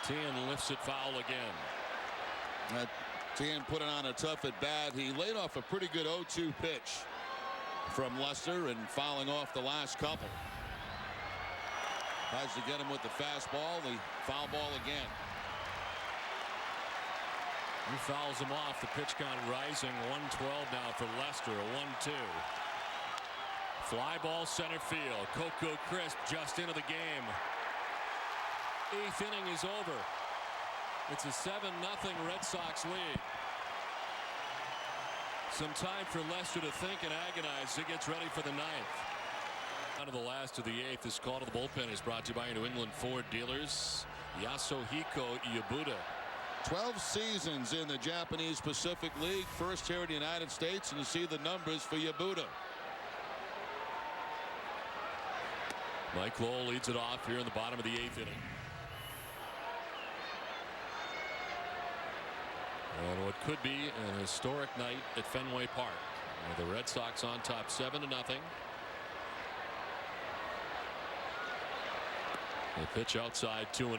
Speaker 1: Tien lifts it foul again.
Speaker 2: Tien put it on a tough at bat. He laid off a pretty good 0-2 pitch from Lester and fouling off the last couple. Tries to get him with the fastball. The foul ball again.
Speaker 1: He fouls him off. The pitch count rising. 112 now for Lester. A 1-2. Fly ball center field. Coco Crisp just into the game. 8th inning is over. It's a 7-0 Red Sox lead. Some time for Lester to think and agonize as he gets ready for the 9th. Out of the last of the 8th. This call to the bullpen is brought to you by New England Ford dealers. Yasuhiko Iabuda.
Speaker 2: 12 seasons in the Japanese Pacific League. First here in the United States, and you see the numbers for Iabuda.
Speaker 1: Mike Lowell leads it off here in the bottom of the 8th inning. And what could be an historic night at Fenway Park. The Red Sox on top 7-0. The pitch outside 2-0.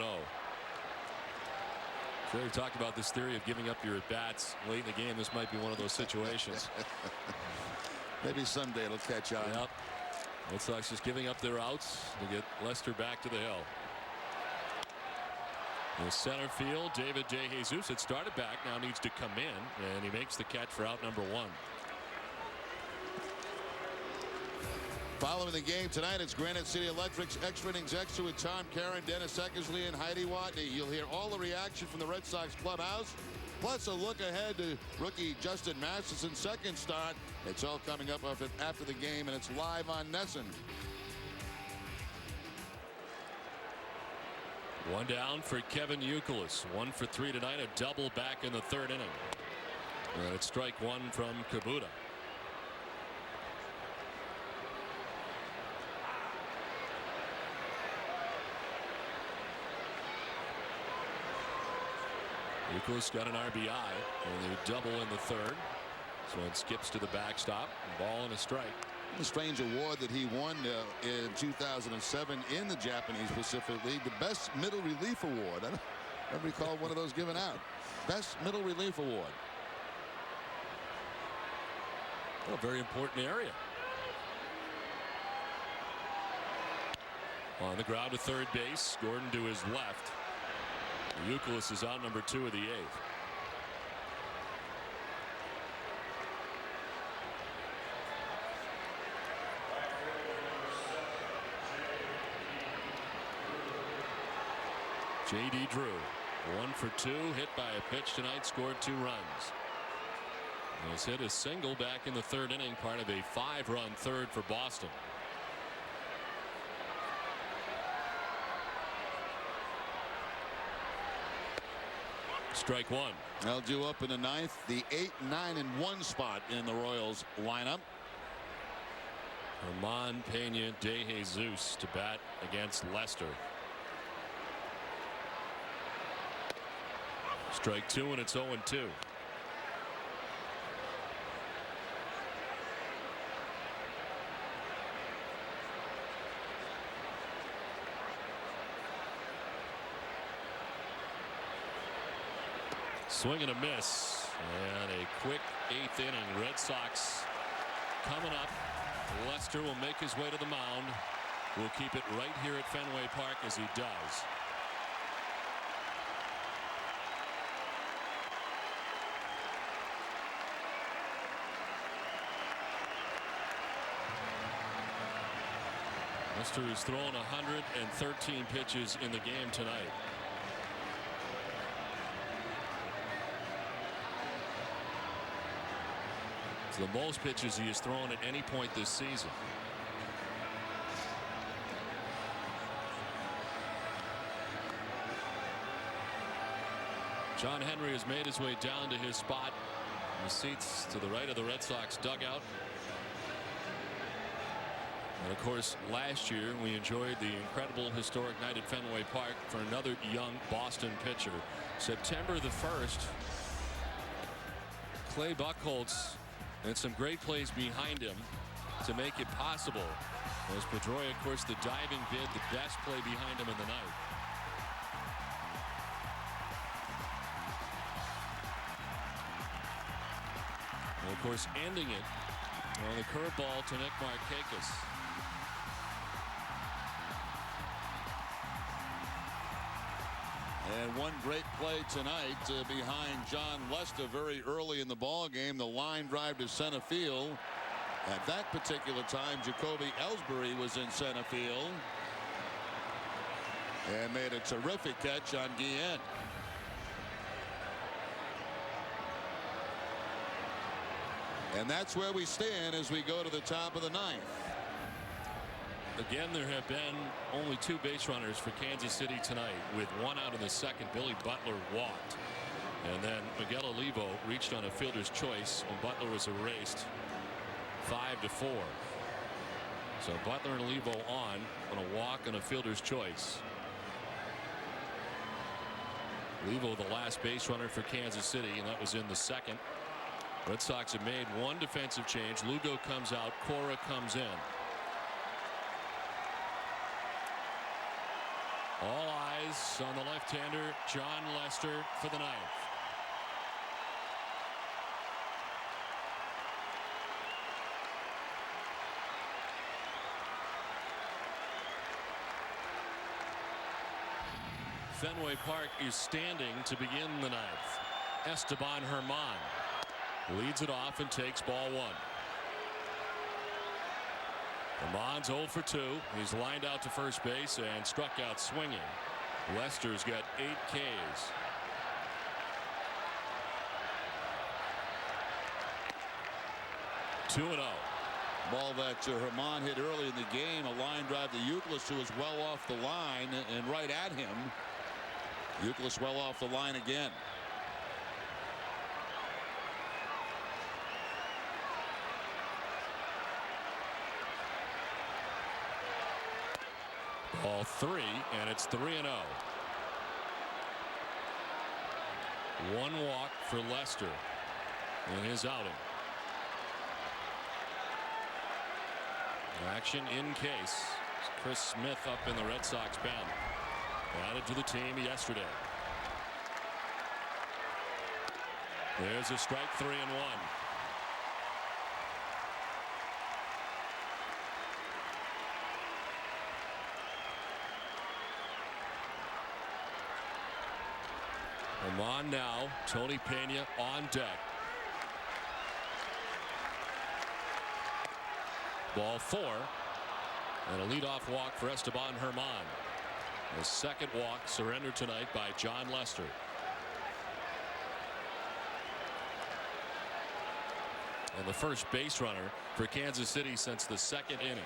Speaker 1: Sure, we talked about this theory of giving up your at-bats late in the game. This might be one of those situations.
Speaker 2: Maybe someday it'll catch on.
Speaker 1: Yep. Red Sox just giving up their outs to get Lester back to the hill. The center field, David DeJesus had started back, now needs to come in, and he makes the catch for out number 1.
Speaker 2: Following the game tonight, it's Granite City Electric's Extra Innings Extra with Tom Caron, Dennis Eckersley, and Heidi Watney. You'll hear all the reaction from the Red Sox clubhouse, plus a look ahead to rookie Justin Masterson's second start. It's all coming up after the game, and it's live on NESN.
Speaker 1: 1 down for Kevin Youkilis. 1 for 3 tonight. A double back in the 3rd inning. And it's strike 1 from Kabuta. Youkilis got an RBI and they double in the 3rd. So it skips to the backstop. Ball and a strike.
Speaker 2: A strange award that he won in 2007 in the Japanese Pacific League, the best middle relief award. I don't recall one of those given out. Best middle relief award.
Speaker 1: A very important area. On the ground to third base, Gordon to his left. Youkilis is out number 2 of the 8th. J.D. Drew, 1 for 2, hit by a pitch tonight, scored 2 runs. He's hit a single back in the 3rd inning, part of a 5-run 3rd for Boston. Strike 1.
Speaker 2: They'll do up in the 9th, the 8, 9, and 1 spot in the Royals lineup.
Speaker 1: Germán Peña de Jesus to bat against Lester. Strike two, and it's 0-2. Swing and a miss, and a quick 8th inning. Red Sox coming up. Lester will make his way to the mound. We'll keep it right here at Fenway Park as he does. Lester has thrown 113 pitches in the game tonight. It's the most pitches he has thrown at any point this season. John Henry has made his way down to his spot in the seats to the right of the Red Sox dugout. And of course, last year we enjoyed the incredible historic night at Fenway Park for another young Boston pitcher. September the 1st, Clay Buchholz and some great plays behind him to make it possible. As Pedroia, of course, the diving bid, the best play behind him in the night. And of course, ending it on the curveball to Nick Markakis.
Speaker 2: And one great play tonight behind John Lester very early in the ball game. The line drive to center field. At that particular time, Jacoby Ellsbury was in center field and made a terrific catch on Guillen. And that's where we stand as we go to the top of the ninth.
Speaker 1: Again, there have been only 2 base runners for Kansas City tonight, with 1 out in the second. Billy Butler walked, and then Miguel Olivo reached on a fielder's choice when Butler was erased 5-4. So Butler and Olivo on a walk and a fielder's choice. Olivo the last base runner for Kansas City, and that was in the second. Red Sox have made 1 defensive change. Lugo comes out, Cora comes in. All eyes on the left-hander John Lester for the ninth. Fenway Park is standing to begin the ninth. Esteban Germán leads it off and takes ball 1. Germán's 0 for 2. He's lined out to first base and struck out swinging. Lester's got 8 Ks. Two and 0.
Speaker 2: Ball that Germán hit early in the game. A line drive to Youkilis, who was well off the line and right at him. Youkilis well off the line again.
Speaker 1: Ball 3, and it's 3-0. 1 walk for Lester in his outing. Action in case. Chris Smith up in the Red Sox pen. Added to the team yesterday. There's a strike, 3-1. Germán now. Tony Peña on deck. Ball 4, and a leadoff walk for Esteban Germán. The second walk surrendered tonight by John Lester. And the first base runner for Kansas City since the second inning.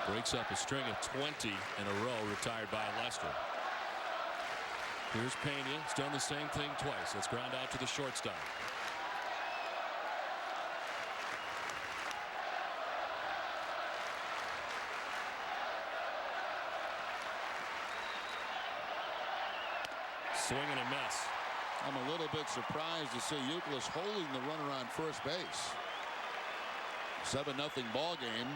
Speaker 1: Breaks up a string of 20 in a row retired by Lester. Here's Peña. He's done the same thing twice. Let's ground out to the shortstop. Swing and a miss.
Speaker 2: I'm a little bit surprised to see Youkilis holding the runner on first base. 7-0 ball game.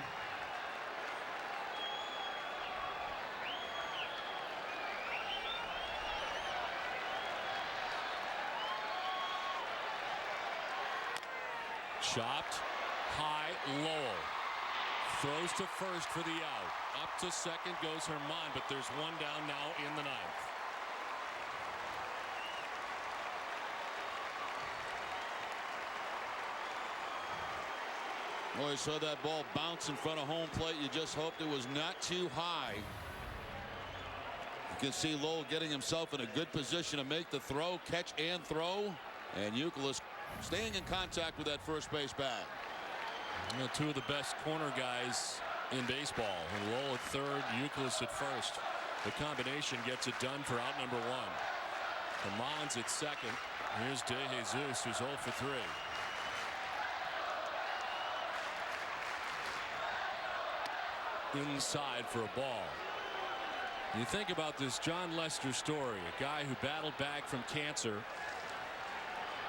Speaker 1: Chopped high. Lowell throws to first for the out. Up to second goes Herman, but there's one down now in the ninth.
Speaker 2: Boy, saw that ball bounce in front of home plate. You just hoped it was not too high. You can see Lowell getting himself in a good position to make the throw, catch and throw. And Youkilis staying in contact with that first base bag.
Speaker 1: You know, two of the best corner guys in baseball. And Lowell at third, Youkilis at first. The combination gets it done for out number one. Herman's at second. Here's De Jesus, who's 0 for 3. Inside for a ball. You think about this Jon Lester story, a guy who battled back from cancer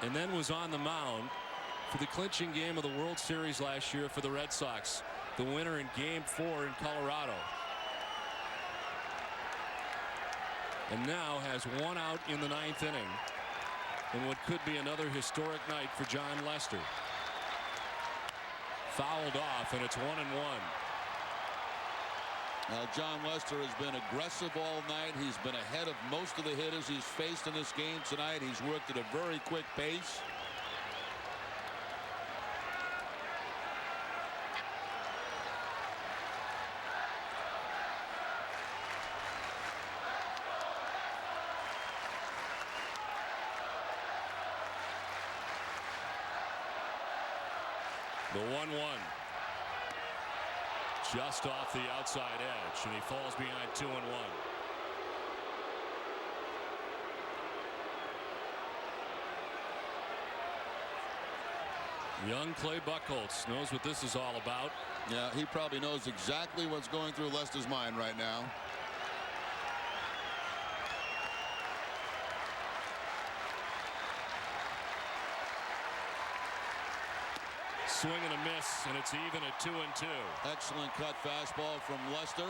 Speaker 1: and then was on the mound for the clinching game of the World Series last year for the Red Sox, the winner in Game 4 in Colorado. And now has one out in the ninth inning in what could be another historic night for Jon Lester. Fouled off, and it's 1-1.
Speaker 2: Now, Jon Lester has been aggressive all night. He's been ahead of most of the hitters he's faced in this game tonight. He's worked at a very quick pace.
Speaker 1: The 1-1. Just off the outside edge, and he falls behind 2-1. Young Clay Buchholz knows what this is all about.
Speaker 2: Yeah, he probably knows exactly what's going through Lester's mind right now.
Speaker 1: Swing and a miss, and it's even at 2-2.
Speaker 2: Excellent cut fastball from Lester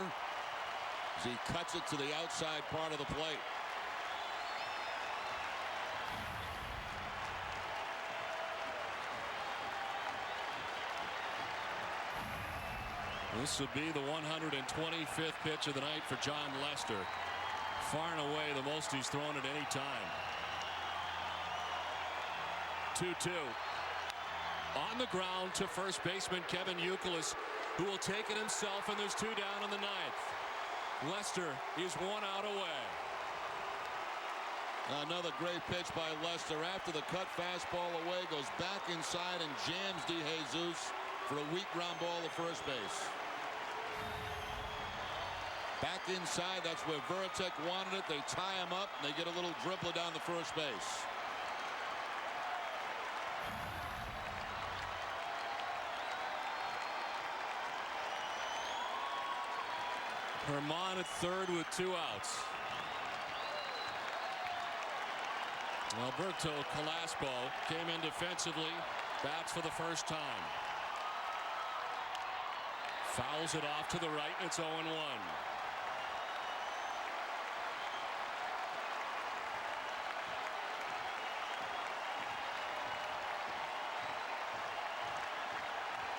Speaker 2: as he cuts it to the outside part of the plate.
Speaker 1: This would be the 125th pitch of the night for Jon Lester. Far and away the most he's thrown at any time. 2-2. On the ground to first baseman Kevin Youkilis, who will take it himself, and there's 2 down in the ninth. Lester is 1 out away.
Speaker 2: Another great pitch by Lester. After the cut fastball away, goes back inside and jams De Jesus for a weak ground ball to first base. Back inside, that's where Varitek wanted it. They tie him up, and they get a little dribbler down the first base.
Speaker 1: Herman at third with 2 outs. Alberto Calaspo came in defensively, bats for the first time. Fouls it off to the right, and it's 0-1.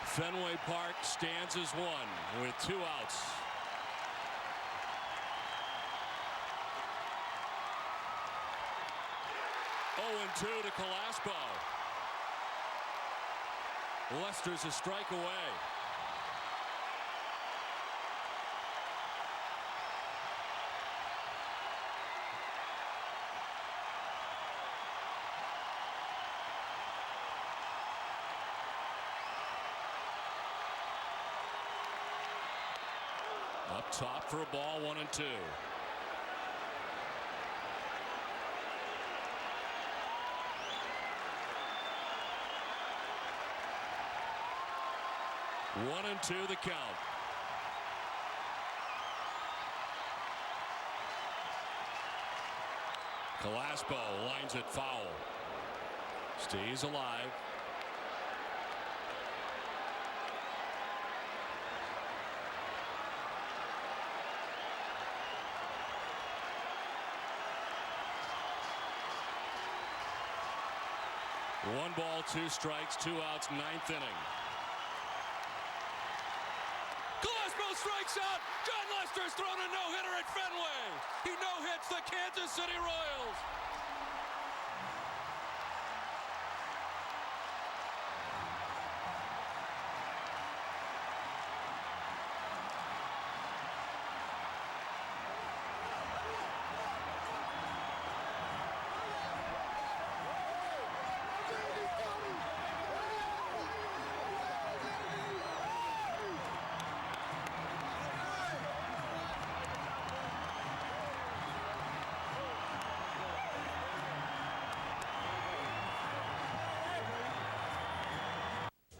Speaker 1: Fenway Park stands as one with 2 outs. Oh, 2 to Calaspo. Lester's a strike away. Up top for a ball, 1-2. One and 2 the count. Calaspo lines it foul. Stays alive. One ball, 2 strikes, 2 outs, 9th inning. Calaspo strikes out. John Lester's thrown a no-hitter at Fenway. He no-hits the Kansas City Royals.